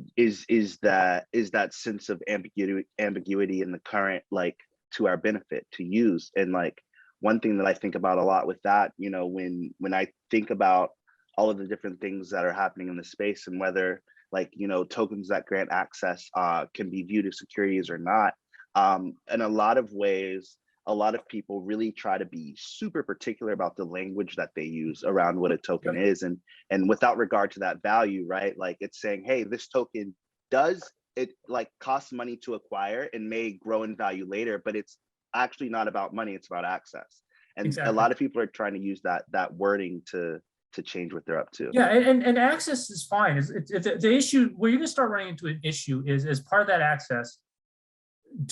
that sense of ambiguity in the current, like, to our benefit to use? And like, one thing that I think about a lot with that, when I think about all of the different things that are happening in the space, and whether, like, tokens that grant access can be viewed as securities or not, in a lot of ways, a lot of people really try to be super particular about the language that they use around what a token is, and without regard to that value, right? Like, it's saying, hey, this token does it like cost money to acquire and may grow in value later, but it's actually not about money, it's about access. And Exactly. A lot of people are trying to use that wording to change what they're up to. Yeah, and access is fine. The issue where you're going to start running into an issue is, as part of that access,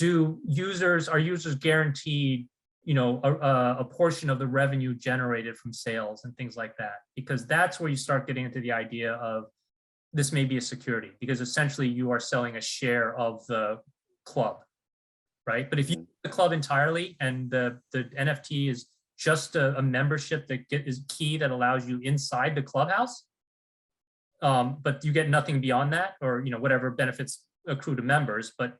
are users guaranteed, a portion of the revenue generated from sales and things like that? Because that's where you start getting into the idea of this may be a security, because essentially you are selling a share of the club, right? But if you the club entirely and the NFT is just a membership that is key that allows you inside the clubhouse, but you get nothing beyond that, or whatever benefits accrue to members, but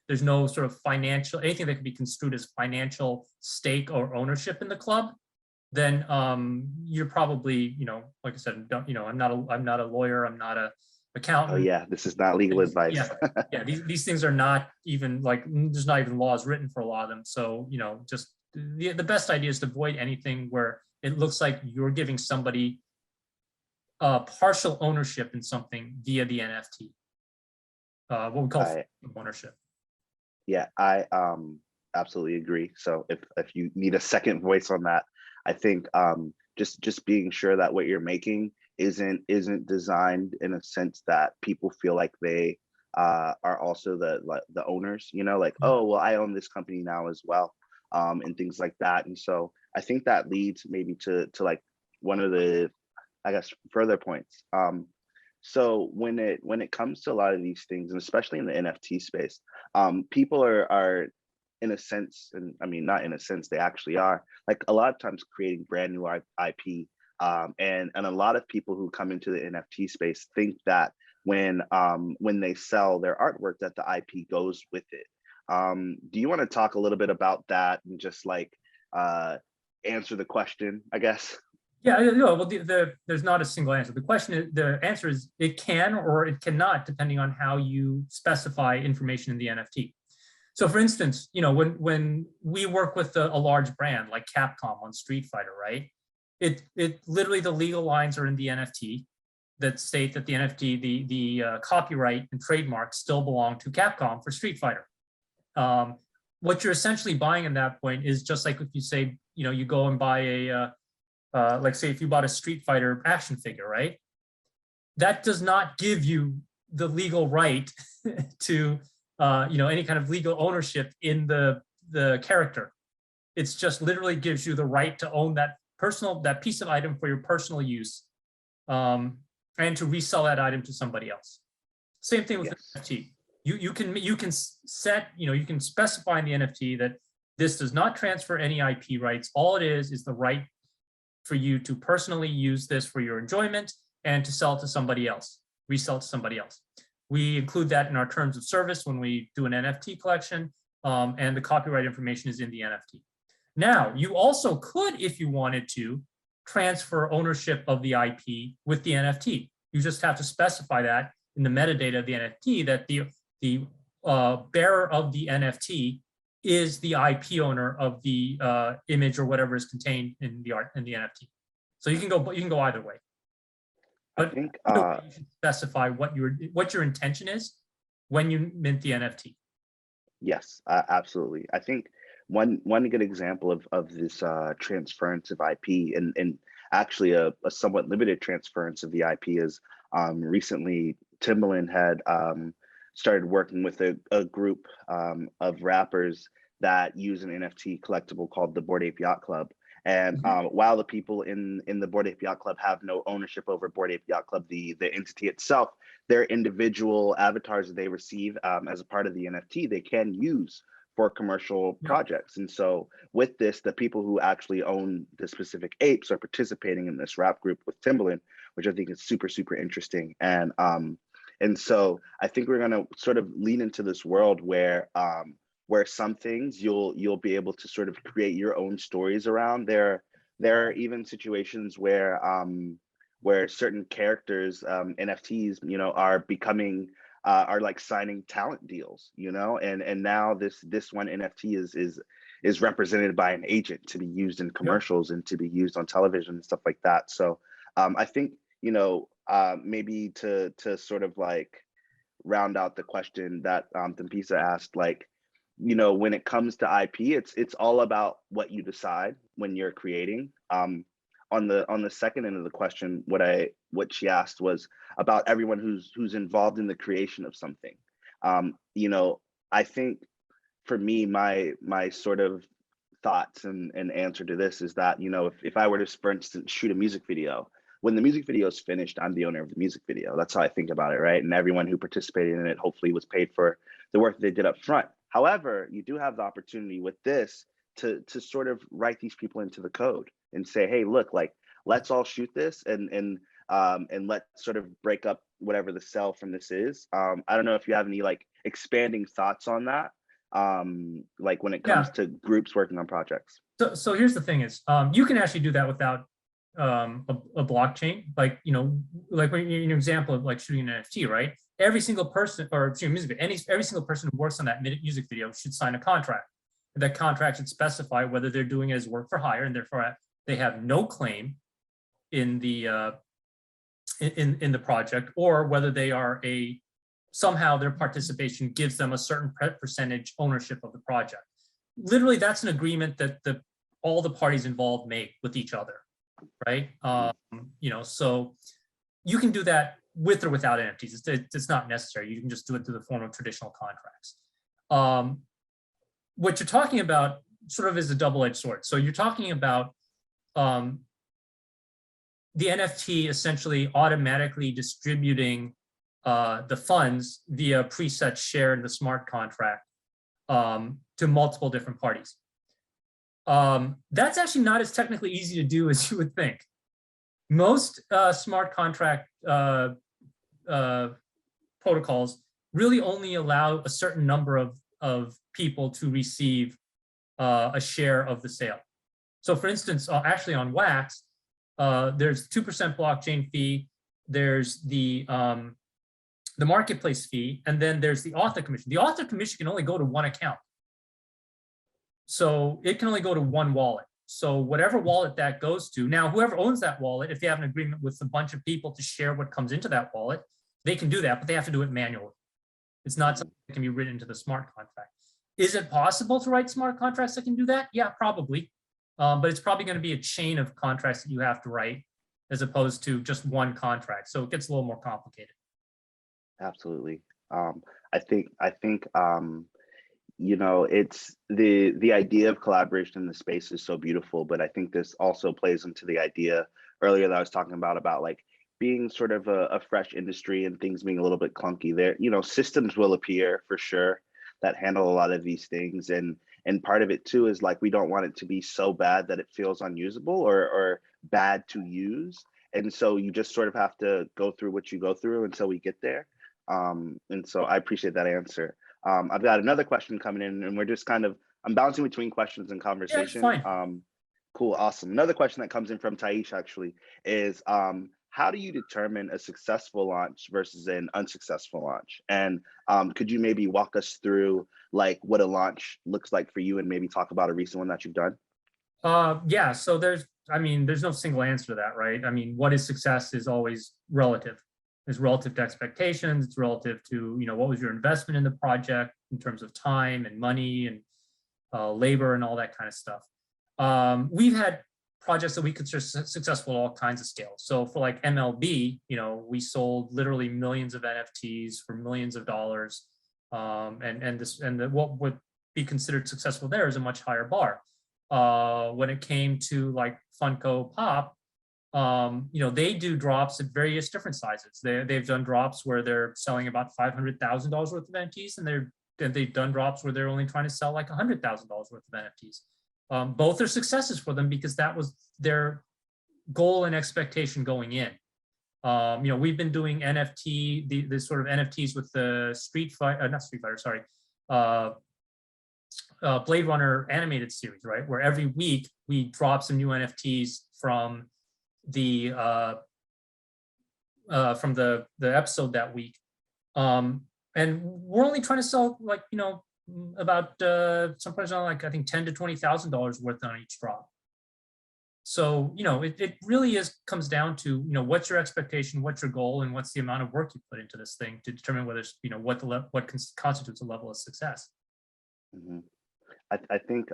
there's no sort of financial, anything that can be construed as financial stake or ownership in the club, then you're probably, like I said, I'm not a lawyer, I'm not a accountant. Oh yeah, this is not legal advice. Yeah, these things are not even, like, there's not even laws written for a lot of them. So, just the best idea is to avoid anything where it looks like you're giving somebody partial ownership in something via the NFT, what we call ownership. Yeah, I absolutely agree. So if you need a second voice on that, I think just being sure that what you're making isn't designed in a sense that people feel like they are also the owners, like, oh, well, I own this company now as well, and things like that. And so I think that leads maybe to like one of the, I guess, further points. So when it comes to a lot of these things, and especially in the NFT space, people are in a sense, and I mean, not in a sense, they actually are, like, a lot of times creating brand new IP. And a lot of people who come into the NFT space think that when they sell their artwork, that the IP goes with it. Do you want to talk a little bit about that and just like answer the question, I guess? Yeah, no, well, there's not a single answer. The answer is it can or it cannot, depending on how you specify information in the NFT. So for instance, when we work with a large brand like Capcom on Street Fighter, right? It literally, the legal lines are in the NFT that state that the NFT, the copyright and trademark still belong to Capcom for Street Fighter. What you're essentially buying at that point is just like if you say, you go and buy a, like say if you bought a Street Fighter action figure, right? That does not give you the legal right to, any kind of legal ownership in the character. It's just literally gives you the right to own that piece of item for your personal use, and to resell that item to somebody else. Same thing with the NFT. You can set, you can specify in the NFT that this does not transfer any IP rights. All it is the right for you to personally use this for your enjoyment and to sell it to somebody else, resell it to somebody else. We include that in our terms of service when we do an NFT collection, and the copyright information is in the NFT. Now, you also could, if you wanted to, transfer ownership of the IP with the NFT. You just have to specify that in the metadata of the NFT that the bearer of the NFT is the IP owner of the image or whatever is contained in the art in the NFT. So you can go either way. But I think you should specify what your intention is when you mint the NFT. yes, absolutely. I think one good example of this transference of IP and actually a somewhat limited transference of the IP is recently Timbaland had started working with a group of rappers that use an NFT collectible called the Bored Ape Yacht Club. And while the people in the Bored Ape Yacht Club have no ownership over Bored Ape Yacht Club, the entity itself, their individual avatars that they receive as a part of the NFT, they can use for commercial projects. And so with this, the people who actually own the specific apes are participating in this rap group with Timbaland, which I think is super, super interesting. And so I think we're going to sort of lean into this world where some things you'll be able to sort of create your own stories around. There are even situations where certain characters, NFTs, are becoming are like signing talent deals, and now this one NFT is represented by an agent to be used in commercials and to be used on television and stuff like that. So I think maybe to sort of like round out the question that Tempisa asked, like, when it comes to IP, it's all about what you decide when you're creating. On the second end of the question, what she asked was about everyone who's involved in the creation of something. I think for me, my sort of thoughts and answer to this is that, if I were to, for instance, shoot a music video, when the music video is finished, I'm the owner of the music video. That's how I think about it, right? And everyone who participated in it hopefully was paid for the work they did up front. However, you do have the opportunity with this to sort of write these people into the code and say, hey, look, like, let's all shoot this and let's sort of break up whatever the sell from this is. I don't know if you have any like expanding thoughts on that, like when it comes to groups working on projects. So here's the thing is, you can actually do that without a blockchain, like like when you're an example of like shooting an NFT, right? Every single person, or music video, every single person who works on that music video should sign a contract. That contract should specify whether they're doing it as work for hire, and therefore they have no claim in the in the project, or whether they are somehow their participation gives them a certain percentage ownership of the project. Literally, that's an agreement that all the parties involved make with each other, right? So you can do that with or without NFTs. It's not necessary. You can just do it through the form of traditional contracts. What you're talking about sort of is a double-edged sword. So you're talking about the NFT essentially automatically distributing the funds via preset share in the smart contract to multiple different parties. That's actually not as technically easy to do as you would think. Most smart contract protocols really only allow a certain number of people to receive a share of the sale. So for instance, actually on Wax, there's 2% blockchain fee, there's the marketplace fee, and then there's the author commission. The author commission can only go to one account. So it can only go to one wallet. So whatever wallet that goes to, now whoever owns that wallet, if they have an agreement with a bunch of people to share what comes into that wallet, they can do that, but they have to do it manually. It's not something that can be written into the smart contract. Is it possible to write smart contracts that can do that? Yeah, probably. But it's probably going to be a chain of contracts that you have to write as opposed to just one contract. So it gets a little more complicated. Absolutely. I think it's the idea of collaboration in the space is so beautiful, but I think this also plays into the idea earlier that I was talking about like being sort of a fresh industry and things being a little bit clunky there. Systems will appear for sure that handle a lot of these things, and part of it too is like we don't want it to be so bad that it feels unusable or bad to use, and so you just sort of have to go through what you go through until we get there. And so I appreciate that answer. I've got another question coming in, and we're just kind of, I'm bouncing between questions and Yeah, it's conversation. fine. Cool, awesome. Another question that comes in from Taish actually is, how do you determine a successful launch versus an unsuccessful launch? And could you maybe walk us through like what a launch looks like for you, and maybe talk about a recent one that you've done? Yeah, so there's no single answer to that, right? I mean, what is success is always relative. It's relative to expectations, it's relative to, what was your investment in the project in terms of time and money and labor and all that kind of stuff. We've had projects that we consider successful at all kinds of scales. So for like MLB, we sold literally millions of NFTs for millions of dollars. What would be considered successful there is a much higher bar. When it came to like Funko Pop, they do drops at various different sizes. They've done drops where they're selling about $500,000 worth of NFTs, and they've done drops where they're only trying to sell like $100,000 worth of NFTs. Both are successes for them because that was their goal and expectation going in. We've been doing the sort of NFTs with the Blade Runner animated series, right? Where every week we drop some new NFTs from the episode that week. And we're only trying to sell like, about sometimes on like, I think $10,000 to $20,000 worth on each drop. So, it really comes down to, what's your expectation, what's your goal, and what's the amount of work you put into this thing to determine whether it's, what constitutes a level of success. Mm-hmm. I think,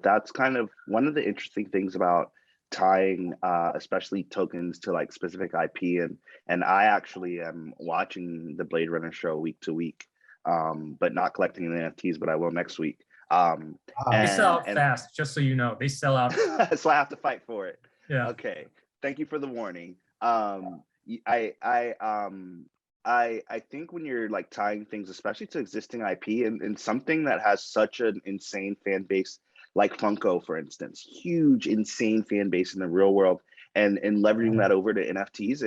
that's kind of one of the interesting things about tying, especially tokens to like specific IP. And I actually am watching the Blade Runner show week to week, but not collecting the NFTs, but I will next week. They sell out fast, just so you know. They sell out. So I have to fight for it. Yeah. Okay. Thank you for the warning. I think when you're like tying things, especially to existing IP and something that has such an insane fan base, like Funko, for instance, huge, insane fan base in the real world, and leveraging that over to NFTs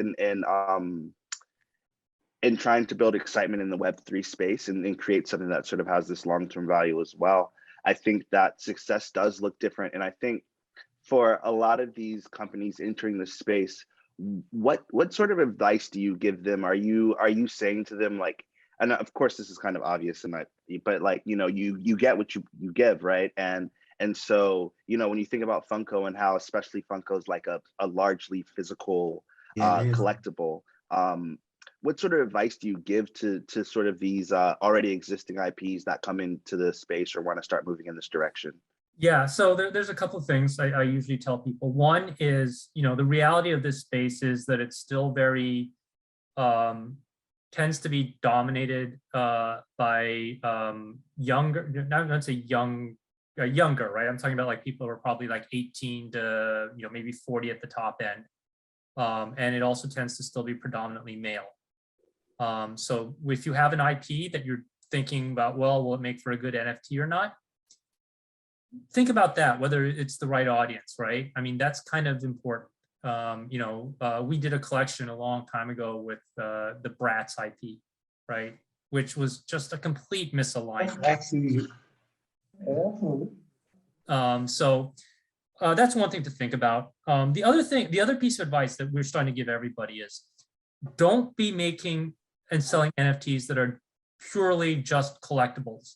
and trying to build excitement in the Web3 space and create something that sort of has this long-term value as well. I think that success does look different. And I think for a lot of these companies entering this space, what sort of advice do you give them? Are you saying to them like, and of course this is kind of obvious, but like, you get what you give, right? And so, when you think about Funko and how especially Funko is like a largely physical collectible, what sort of advice do you give to sort of these already existing IPs that come into the space or want to start moving in this direction? Yeah, so there's a couple of things I usually tell people. One is, the reality of this space is that it's still very, tends to be dominated by younger, not say younger, right? I'm talking about like people who are probably like 18 to, maybe 40 at the top end. And it also tends to still be predominantly male. So if you have an IP that you're thinking about, well, will it make for a good NFT or not? Think about that, whether it's the right audience, right? I mean, that's kind of important. We did a collection a long time ago with the Bratz IP, right? Which was just a complete misalignment. Actually awful. So that's one thing to think about. The other piece of advice that we're starting to give everybody is don't be making and selling NFTs that are purely just collectibles.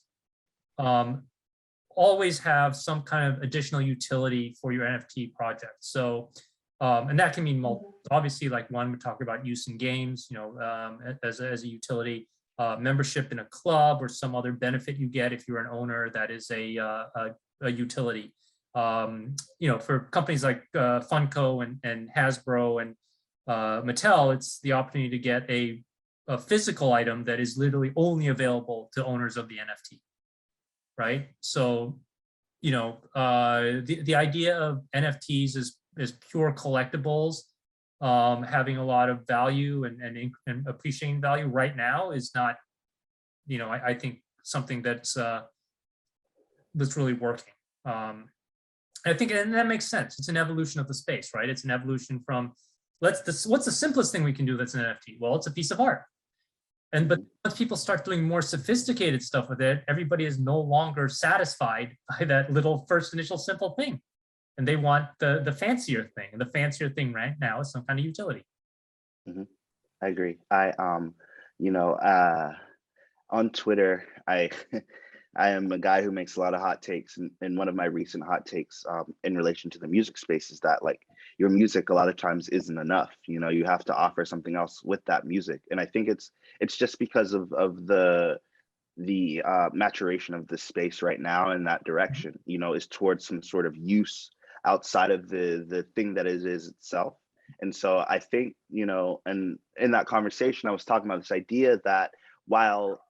Always have some kind of additional utility for your NFT project. So, and that can mean obviously, like one would talk about use in games, as a utility, membership in a club or some other benefit you get if you're an owner that is a utility. For companies like Funko and Hasbro and Mattel, it's the opportunity to get a physical item that is literally only available to owners of the NFT. Right. So, the idea of NFTs is pure collectibles, having a lot of value and appreciating value right now is not, I think something that's really working. I think, and that makes sense. It's an evolution of the space, right? It's an evolution from what's the simplest thing we can do that's an NFT? Well, it's a piece of art. But once people start doing more sophisticated stuff with it, everybody is no longer satisfied by that little first initial simple thing. And they want the fancier thing. And the fancier thing right now is some kind of utility. I agree. You know, on Twitter, I I am a guy who makes a lot of hot takes, and one of my recent hot takes in relation to the music space is that like your music a lot of times isn't enough. You know, you have to offer something else with that music, and I think it's just because of the maturation of the space right now in that direction. You know, is towards some sort of use outside of the thing that it is itself. And so I think, you know, and in that conversation, I was talking about this idea that while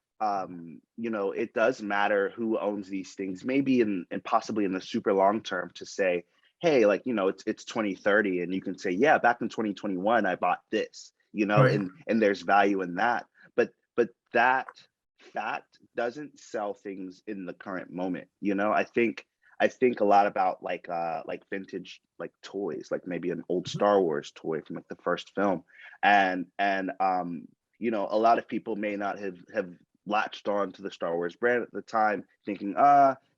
you know, it does matter who owns these things, maybe and possibly in the super long term to say, hey, like, you know, it's 2030 and you can say, yeah, back in 2021, I bought this, you know, Right. and there's value in that. But that fact doesn't sell things in the current moment. You know, I think a lot about like vintage like toys, like maybe an old Star Wars toy from like the first film. And you know, a lot of people may not have latched on to the Star Wars brand at the time, thinking,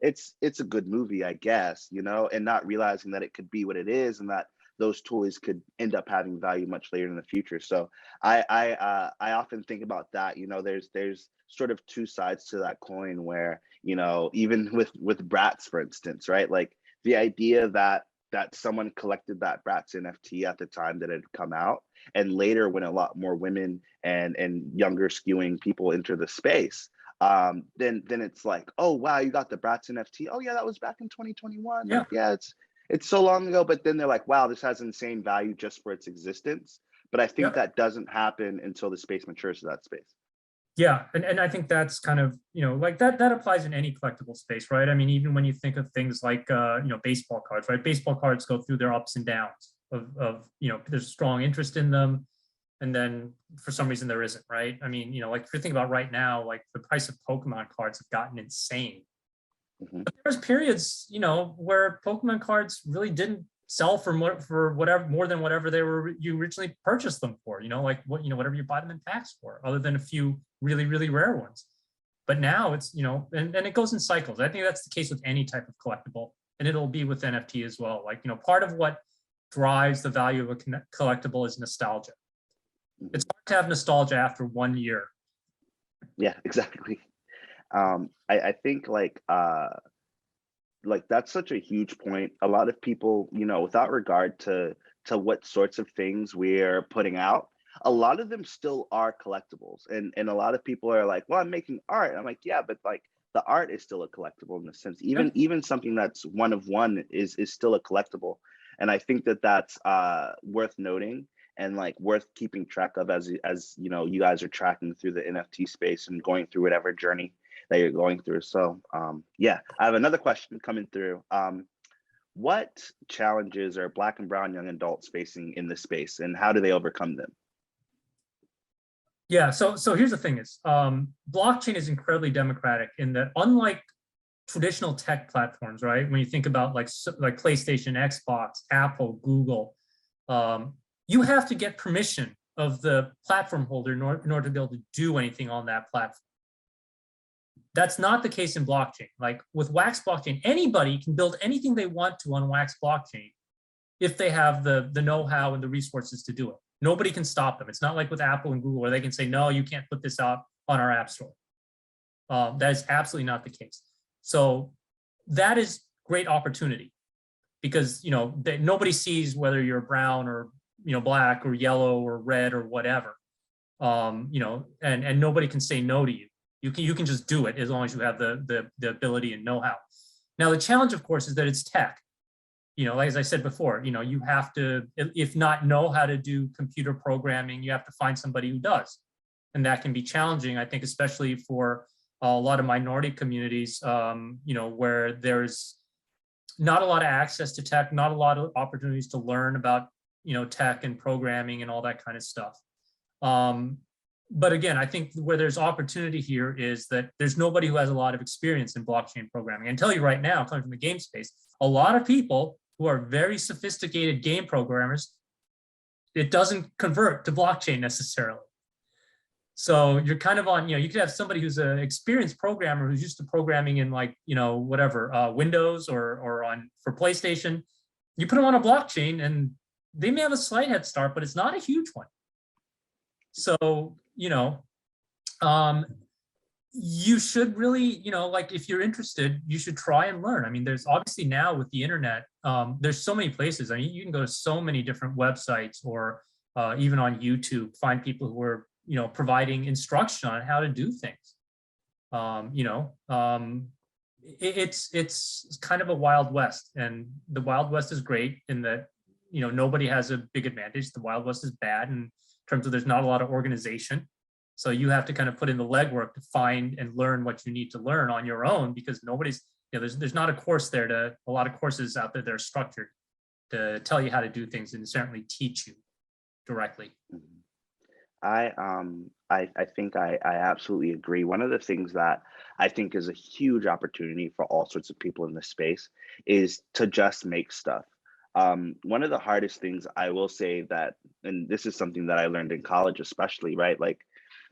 it's a good movie, I guess, you know, and not realizing that it could be what it is and that those toys could end up having value much later in the future. So I often think about that. You know, there's sort of two sides to that coin where, you know, even with Bratz, for instance, right? Like the idea that someone collected that Bratz NFT at the time that it had come out, and later when a lot more women and younger skewing people enter the space, then it's like, oh wow, you got the Bratz NFT. Oh yeah, that was back in 2021. Yeah. Like, yeah, it's so long ago. But then they're like, wow, this has insane value just for its existence. But I think that doesn't happen until the space matures to that space. Yeah, and I think that's kind of, you know, like that applies in any collectible space, right? I mean, even when you think of things like, you know, baseball cards, right? Baseball cards go through their ups and downs of, you know, there's strong interest in them. And then for some reason there isn't, right? I mean, you know, like if you think about right now, like the price of Pokemon cards have gotten insane. But there's periods, you know, where Pokemon cards really didn't sell for more than whatever you originally purchased them for, you know, like what, you know, whatever you buy them in packs for, other than a few really, really rare ones. But now it's, you know, and it goes in cycles. I think that's the case with any type of collectible, and it'll be with NFT as well. Like, you know, part of what drives the value of a collectible is nostalgia. It's hard to have nostalgia after 1 year. Yeah, exactly. I think like that's such a huge point. A lot of people, you know, without regard to what sorts of things we're putting out, a lot of them still are collectibles. And a lot of people are like, well, I'm making art. I'm like, yeah, but like the art is still a collectible in a sense. Even something that's one of one is still a collectible. And I think that's worth noting and like worth keeping track of as you know, you guys are tracking through the NFT space and going through whatever journey that you're going through. So yeah, I have another question coming through. What challenges are Black and brown young adults facing in this space, and how do they overcome them? Yeah, so here's the thing is, blockchain is incredibly democratic in that, unlike traditional tech platforms, right? When you think about like PlayStation, Xbox, Apple, Google, you have to get permission of the platform holder in order to be able to do anything on that platform. That's not the case in blockchain. Like with Wax blockchain, anybody can build anything they want to on Wax blockchain if they have the know-how and the resources to do it. Nobody can stop them. It's not like with Apple and Google where they can say, no, you can't put this out on our app store. That is absolutely not the case. So that is great opportunity because, you know, nobody sees whether you're brown or, you know, black or yellow or red or whatever, you know, and nobody can say no to you. You can just do it as long as you have the ability and know-how. Now, the challenge, of course, is that it's tech. You know, like as I said before, you know, you have to, if not know how to do computer programming, you have to find somebody who does. And that can be challenging, I think, especially for a lot of minority communities, you know, where there's not a lot of access to tech, not a lot of opportunities to learn about, you know, tech and programming and all that kind of stuff. But again, I think where there's opportunity here is that there's nobody who has a lot of experience in blockchain programming. I can tell you right now, coming from the game space, a lot of people who are very sophisticated game programmers, it doesn't convert to blockchain necessarily. So you're kind of on, you could have somebody who's an experienced programmer who's used to programming in like, whatever, Windows or for PlayStation. You put them on a blockchain and they may have a slight head start, but it's not a huge one. So, you should really, like if you're interested, you should try and learn. I mean, there's obviously now with the internet, there's so many places. I mean, you can go to so many different websites or even on YouTube, find people who are, providing instruction on how to do things. It's kind of a Wild West, and the Wild West is great in that, nobody has a big advantage. The Wild West is bad in terms of there's not a lot of organization. So you have to kind of put in the legwork to find and learn what you need to learn on your own, because nobody's, there's not a course there a lot of courses out there that are structured to tell you how to do things and certainly teach you directly. I think I absolutely agree. One of the things that I think is a huge opportunity for all sorts of people in this space is to just make stuff. One of the hardest things I will say that, and this is something that I learned in college, especially, right? Like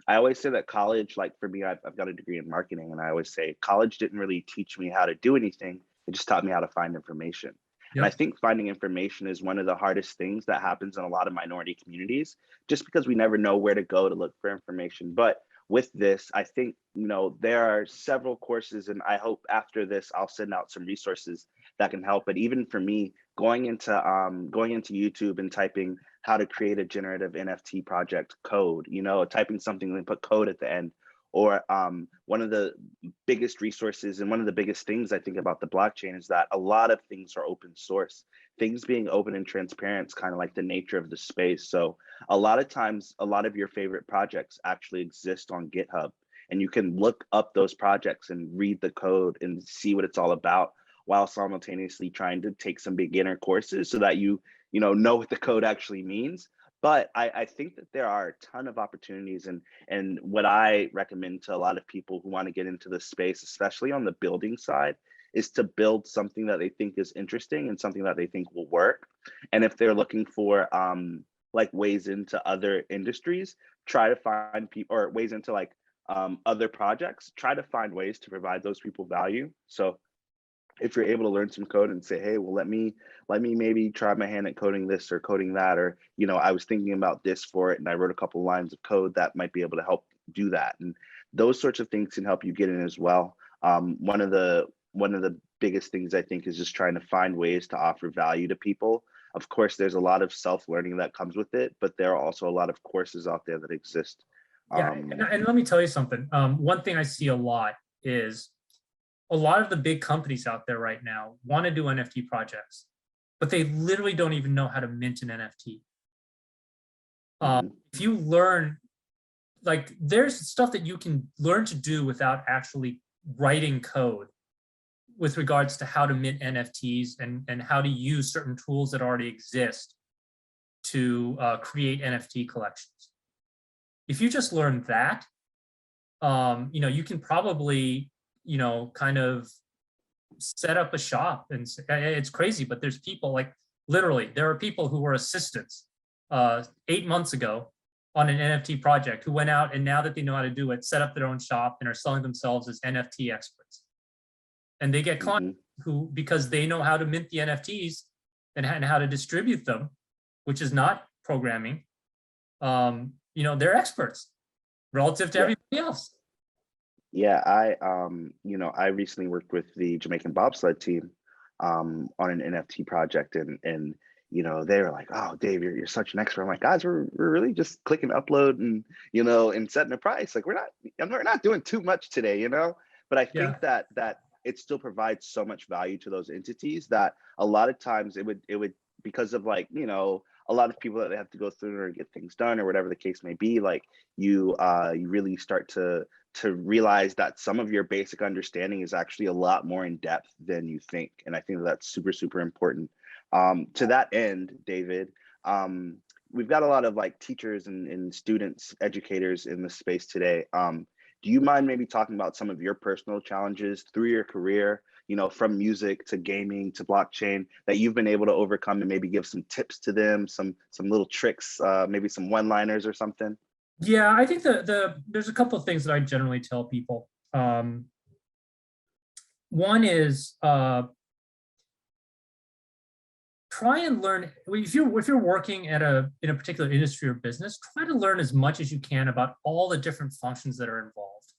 I always say that college, like for me, I've got a degree in marketing, and I always say college didn't really teach me how to do anything. It just taught me how to find information. And I think finding information is one of the hardest things that happens in a lot of minority communities, just because we never know where to go to look for information. But with this, I think, there are several courses, and I hope after this, I'll send out some resources that can help. But even for me, going into YouTube and typing how to create a generative NFT project code, typing something and put code at the end. Or one of the biggest resources and one of the biggest things I think about the blockchain is that a lot of things are open source. Things being open and transparent is kind of like the nature of the space. So a lot of times, a lot of your favorite projects actually exist on GitHub, and you can look up those projects and read the code and see what it's all about, while simultaneously trying to take some beginner courses so that you know what the code actually means. But I think that there are a ton of opportunities, and what I recommend to a lot of people who want to get into this space, especially on the building side, is to build something that they think is interesting and something that they think will work. And if they're looking for like ways into other industries, try to find people, or ways into like other projects, try to find ways to provide those people value. So if you're able to learn some code and say, hey, well, let me maybe try my hand at coding this or coding that, or, I was thinking about this for it and I wrote a couple lines of code that might be able to help do that. And those sorts of things can help you get in as well. One of the biggest things I think is just trying to find ways to offer value to people. Of course, there's a lot of self-learning that comes with it, but there are also a lot of courses out there that exist. Yeah, and let me tell you something. One thing I see a lot is a lot of the big companies out there right now want to do NFT projects, but they literally don't even know how to mint an NFT. If you learn, like there's stuff that you can learn to do without actually writing code with regards to how to mint NFTs and how to use certain tools that already exist to create NFT collections. If you just learn that, you can probably kind of set up a shop. And it's crazy, but there's people like, literally, there are people who were assistants 8 months ago on an NFT project who went out, and now that they know how to do it, set up their own shop and are selling themselves as NFT experts. And they get clients who, because they know how to mint the NFTs and how to distribute them, which is not programming, they're experts relative to everybody else. Yeah, I recently worked with the Jamaican bobsled team on an NFT project, and they were like, "Oh, Dave, you're such an expert." I'm like, "Guys, we're really just clicking upload and and setting a price. Like we're not doing too much today, But I think that it still provides so much value to those entities that a lot of times it would because of like a lot of people that they have to go through or get things done or whatever the case may be. Like you really start to realize that some of your basic understanding is actually a lot more in depth than you think. And I think that's super, super important. To that end, David, we've got a lot of like teachers and students, educators in this space today. Do you mind maybe talking about some of your personal challenges through your career, from music to gaming to blockchain that you've been able to overcome, and maybe give some tips to them, some little tricks, maybe some one-liners or something? Yeah, I think there's a couple of things that I generally tell people. One is try and learn. If you're working in a particular industry or business, try to learn as much as you can about all the different functions that are involved.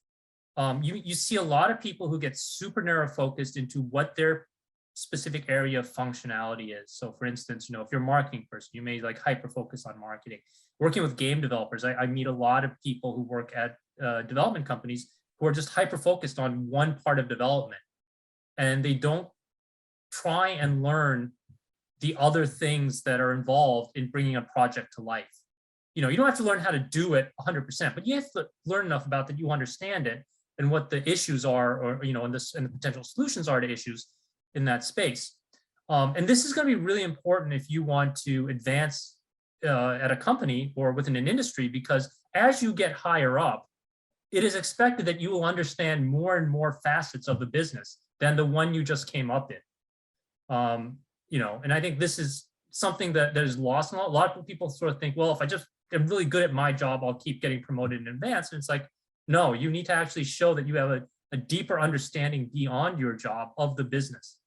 You see a lot of people who get super narrow focused into what their specific area of functionality is. So for instance, if you're a marketing person, you may like hyper focus on marketing. Working with game developers, I meet a lot of people who work at development companies who are just hyper focused on one part of development, and they don't try and learn the other things that are involved in bringing a project to life. You don't have to learn how to do it 100%, but you have to learn enough about that you understand it and what the issues are, or and the potential solutions are to issues in that space. And this is going to be really important if you want to advance at a company or within an industry, because as you get higher up, it is expected that you will understand more and more facets of the business than the one you just came up in. And I think this is something that is lost. And a lot of people sort of think, well, if I just am really good at my job, I'll keep getting promoted in advance. And it's like, no, you need to actually show that you have a deeper understanding beyond your job of the business.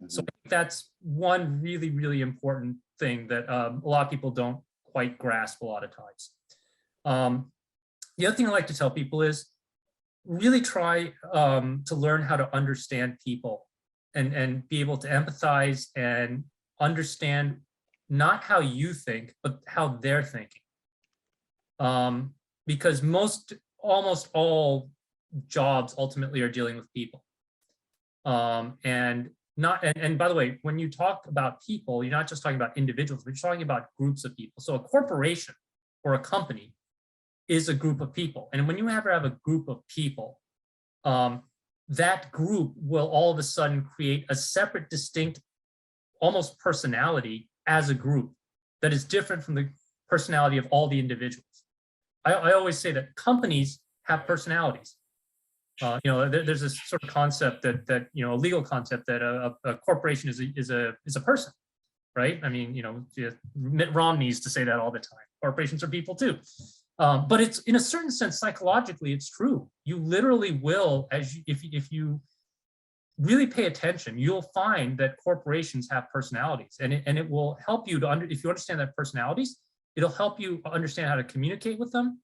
So I think that's one really, really important thing that a lot of people don't quite grasp a lot of times. The other thing I like to tell people is really try to learn how to understand people and be able to empathize and understand not how you think, but how they're thinking. Because almost all jobs ultimately are dealing with people. And by the way, when you talk about people, you're not just talking about individuals, but you're talking about groups of people. So a corporation or a company is a group of people. And when you have a group of people, that group will all of a sudden create a separate, distinct, almost personality as a group that is different from the personality of all the individuals. I always say that companies have personalities. There's this sort of concept that a legal concept that a corporation is a person, right? I mean, Mitt Romney used to say that all the time. Corporations are people too. But it's, in a certain sense, psychologically, it's true. You literally will, if you really pay attention, you'll find that corporations have personalities, and it will help you if you understand that personalities, it'll help you understand how to communicate with them,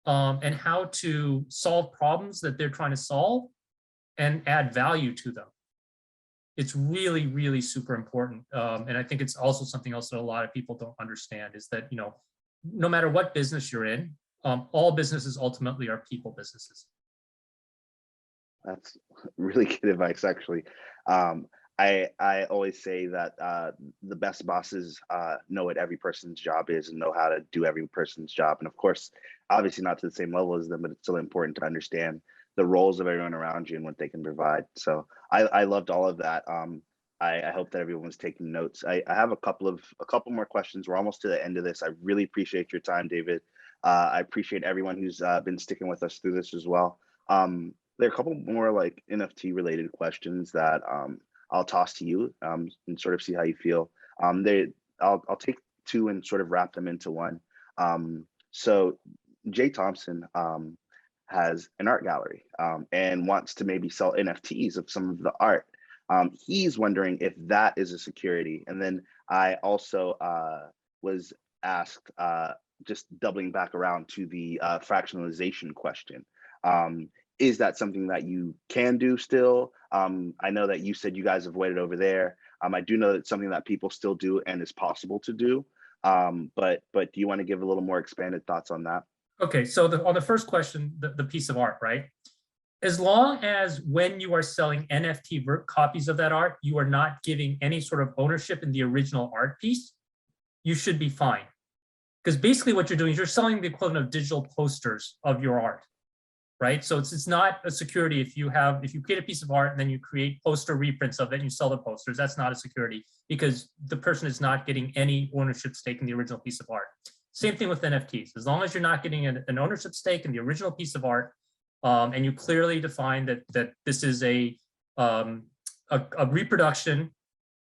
and how to solve problems that they're trying to solve and add value to them. It's really, really super important. And I think it's also something else that a lot of people don't understand is that, no matter what business you're in, all businesses ultimately are people businesses. That's really good advice, actually. I always say that the best bosses know what every person's job is and know how to do every person's job. And of course, obviously not to the same level as them, but it's still important to understand the roles of everyone around you and what they can provide. So I loved all of that. I hope that everyone was taking notes. I have a couple more questions. We're almost to the end of this. I really appreciate your time, David. I appreciate everyone who's been sticking with us through this as well. There are a couple more like NFT related questions that I'll toss to you and sort of see how you feel. I'll take two and sort of wrap them into one. So Jay Thompson has an art gallery and wants to maybe sell NFTs of some of the art. He's wondering if that is a security. And then I also was asked, just doubling back around to the fractionalization question. Is that something that you can do still? I know that you said you guys have waited over there. I do know that it's something that people still do and is possible to do. But do you want to give a little more expanded thoughts on that? Okay, so on the first question, the piece of art, right? As long as when you are selling NFT copies of that art, you are not giving any sort of ownership in the original art piece, you should be fine. Because basically what you're doing is you're selling the equivalent of digital posters of your art, right? So it's not a security if you create a piece of art and then you create poster reprints of it and you sell the posters. That's not a security because the person is not getting any ownership stake in the original piece of art. Same thing with NFTs. As long as you're not getting an ownership stake in the original piece of art, and you clearly define that this is a reproduction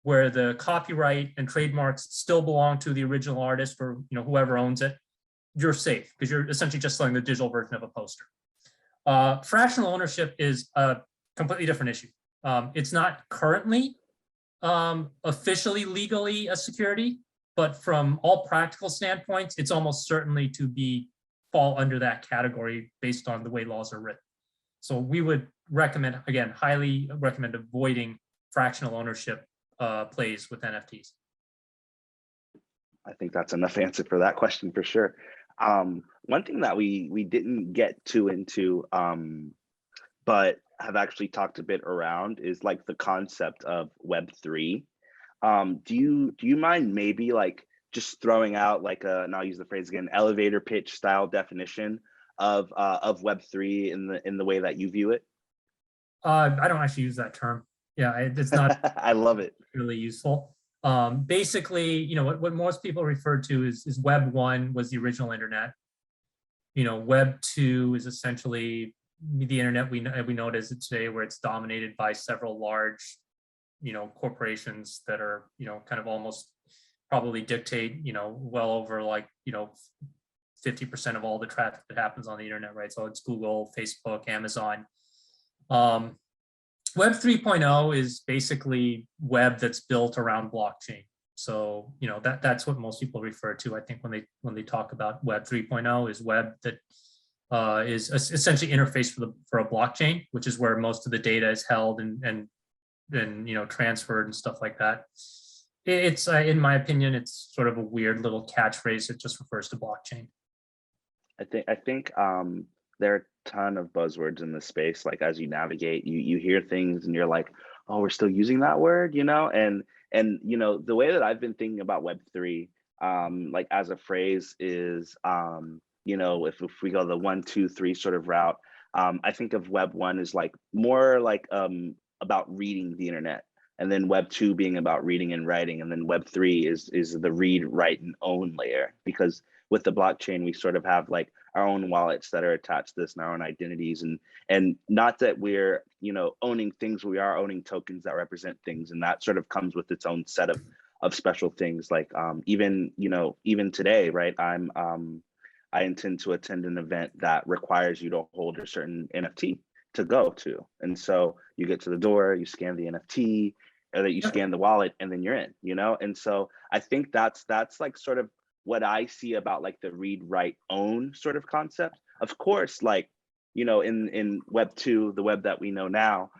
where the copyright and trademarks still belong to the original artist or whoever owns it, you're safe because you're essentially just selling the digital version of a poster. Fractional ownership is a completely different issue. It's not currently officially legally a security, but from all practical standpoints, it's almost certainly to fall under that category based on the way laws are written. So we would recommend, again, highly recommend avoiding fractional ownership plays with NFTs. I think that's enough answer for that question for sure. One thing that we didn't get too into, but have actually talked a bit around is like the concept of Web3. Do you mind maybe like just throwing out like and I'll use the phrase again, elevator pitch style definition of Web3 in the way that you view it? I don't actually use that term. Yeah, it's not I love it. really useful. Basically, you know, what most people refer to is Web 1 was the original internet. You know, Web 2 is essentially the internet we know it as today, where it's dominated by several large, you know, corporations that are, you know, kind of almost probably dictate, you know, well over like, you know, 50% of all the traffic that happens on the internet, right? So it's Google, Facebook, Amazon. Web 3.0 is basically web that's built around blockchain. So, you know, that's what most people refer to, I think, when they talk about Web 3.0 is web that is essentially interface for a blockchain, which is where most of the data is held and you know, transferred and stuff like that. It's in my opinion, it's sort of a weird little catchphrase that just refers to blockchain. I think there are a ton of buzzwords in this space. Like as you navigate, you hear things and you're like, oh, we're still using that word, you know? And you know, the way that I've been thinking about Web3, like as a phrase is, you know, if we go the 1, 2, 3 sort of route, I think of Web 1 as like more like about reading the internet. And then Web 2 being about reading and writing. And then Web 3 is the read, write, and own layer. Because with the blockchain, we sort of have like our own wallets that are attached to this and our own identities. And not that we're, you know, owning things, we are owning tokens that represent things. And that sort of comes with its own set of special things. Like even, you know, even today, right? I intend to attend an event that requires you to hold a certain NFT to go to. And so you get to the door, you scan the NFT, or that you scan the wallet, and then you're in, you know? And so I think that's like sort of what I see about like the read, write, own sort of concept. Of course, like, you know, in Web 2, the web that we know now,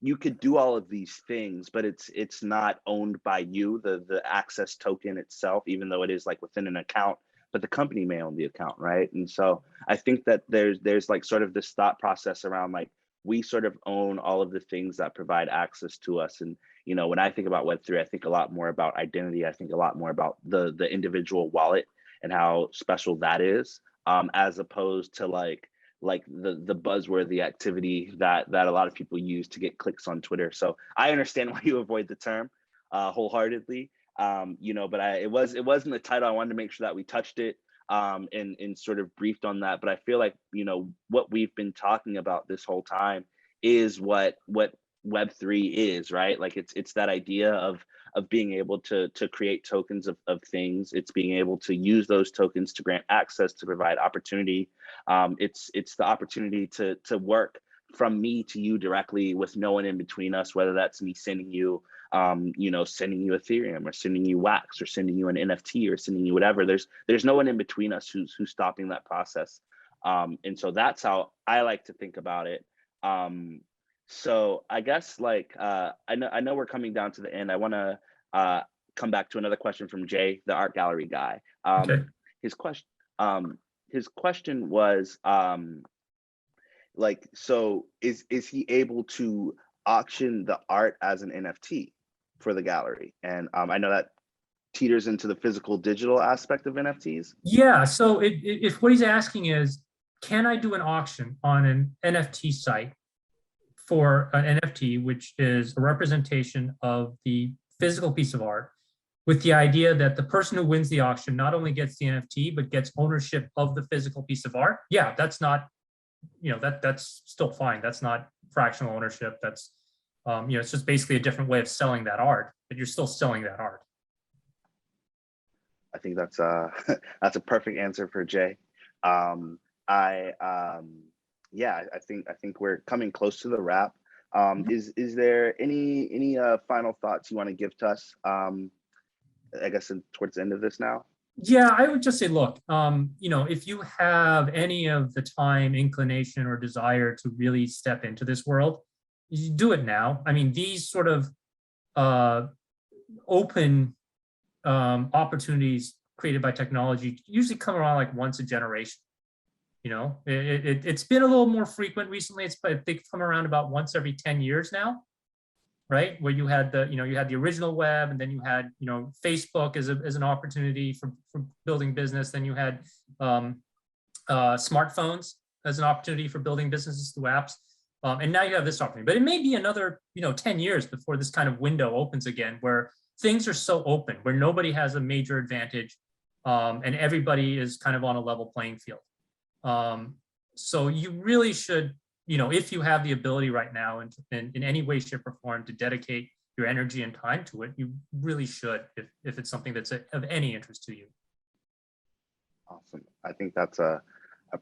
you could do all of these things, but it's not owned by you, the access token itself, even though it is like within an account, but the company may own the account, right? And so I think that there's like sort of this thought process around like, we sort of own all of the things that provide access to us. And, you know, when I think about Web3, I think a lot more about identity. I think a lot more about the individual wallet and how special that is, as opposed to like the buzzworthy activity that a lot of people use to get clicks on Twitter. So I understand why you avoid the term wholeheartedly, you know, but it wasn't the title. I wanted to make sure that we touched it and sort of briefed on that. But I feel like, you know, what we've been talking about this whole time is what Web3 is, right? Like it's that idea of being able to create tokens of things. It's being able to use those tokens to grant access, to provide opportunity. It's the opportunity to work from me to you directly with no one in between us, whether that's me sending you, you know, sending you Ethereum or sending you Wax or sending you an NFT or sending you whatever. There's no one in between us who's stopping that process. And so that's how I like to think about it. So I guess like, I know we're coming down to the end. I want to come back to another question from Jay, the art gallery guy. Okay. His question was, like, so is he able to auction the art as an NFT for the gallery? And I know that teeters into the physical digital aspect of NFTs. Yeah, so if what he's asking is, can I do an auction on an NFT site for an NFT, which is a representation of the physical piece of art, with the idea that the person who wins the auction not only gets the NFT, but gets ownership of the physical piece of art? Yeah, that's not, you know, that's still fine. That's not fractional ownership. That's, you know, it's just basically a different way of selling that art, but you're still selling that art. I think that's that's a perfect answer for Jay. Um, yeah, I think we're coming close to the wrap. Is there any final thoughts you want to give to us? I guess towards the end of this now. Yeah, I would just say, look, if you have any of the time, inclination, or desire to really step into this world, you do it now. I mean, these sort of open opportunities created by technology usually come around like once a generation. It's been a little more frequent recently. They've come around about once every 10 years now, right? Where you had the original web, and then you had, Facebook as an opportunity for building business. Then you had smartphones as an opportunity for building businesses through apps. And now you have this opportunity, but it may be another, 10 years before this kind of window opens again, where things are so open, where nobody has a major advantage, and everybody is kind of on a level playing field. So you really should, if you have the ability right now and in any way, shape, or form to dedicate your energy and time to it, you really should, if it's something that's of any interest to you. Awesome. I think that's a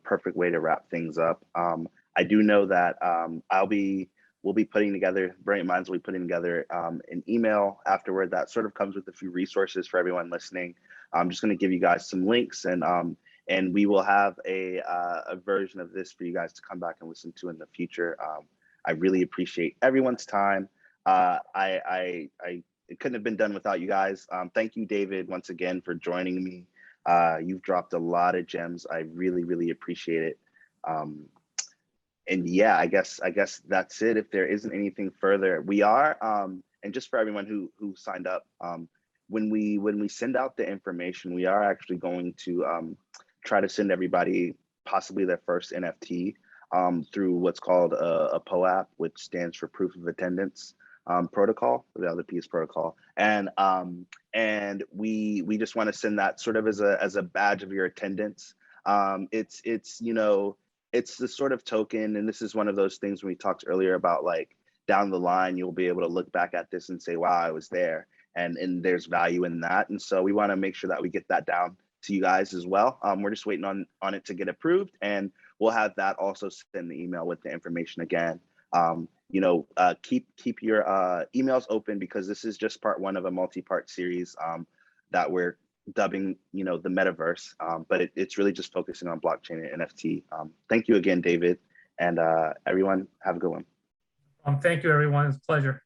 perfect way to wrap things up. I do know that we'll be putting together, Brilliant Minds will be putting together an email afterward that sort of comes with a few resources for everyone listening. I'm just going to give you guys some links, and we will have a version of this for you guys to come back and listen to in the future. I really appreciate everyone's time. It couldn't have been done without you guys. Thank you, David, once again for joining me. You've dropped a lot of gems. I really, really appreciate it. And yeah, I guess that's it. If there isn't anything further, we are, and just for everyone who signed up, when we send out the information, we are actually going to try to send everybody possibly their first NFT through what's called a POAP, which stands for Proof of Attendance protocol, the other piece protocol, and we just want to send that sort of as a badge of your attendance. It's the sort of token, and this is one of those things when we talked earlier about, like, down the line you'll be able to look back at this and say, wow, I was there, and there's value in that. And so we want to make sure that we get that down to you guys as well. We're just waiting on it to get approved, and we'll have that also send the email with the information again. Keep your emails open, because this is just part one of a multi-part series that we're dubbing, the Metaverse, but it's really just focusing on blockchain and NFT. Thank you again, David, and everyone have a good one. Thank you, everyone. It's a pleasure.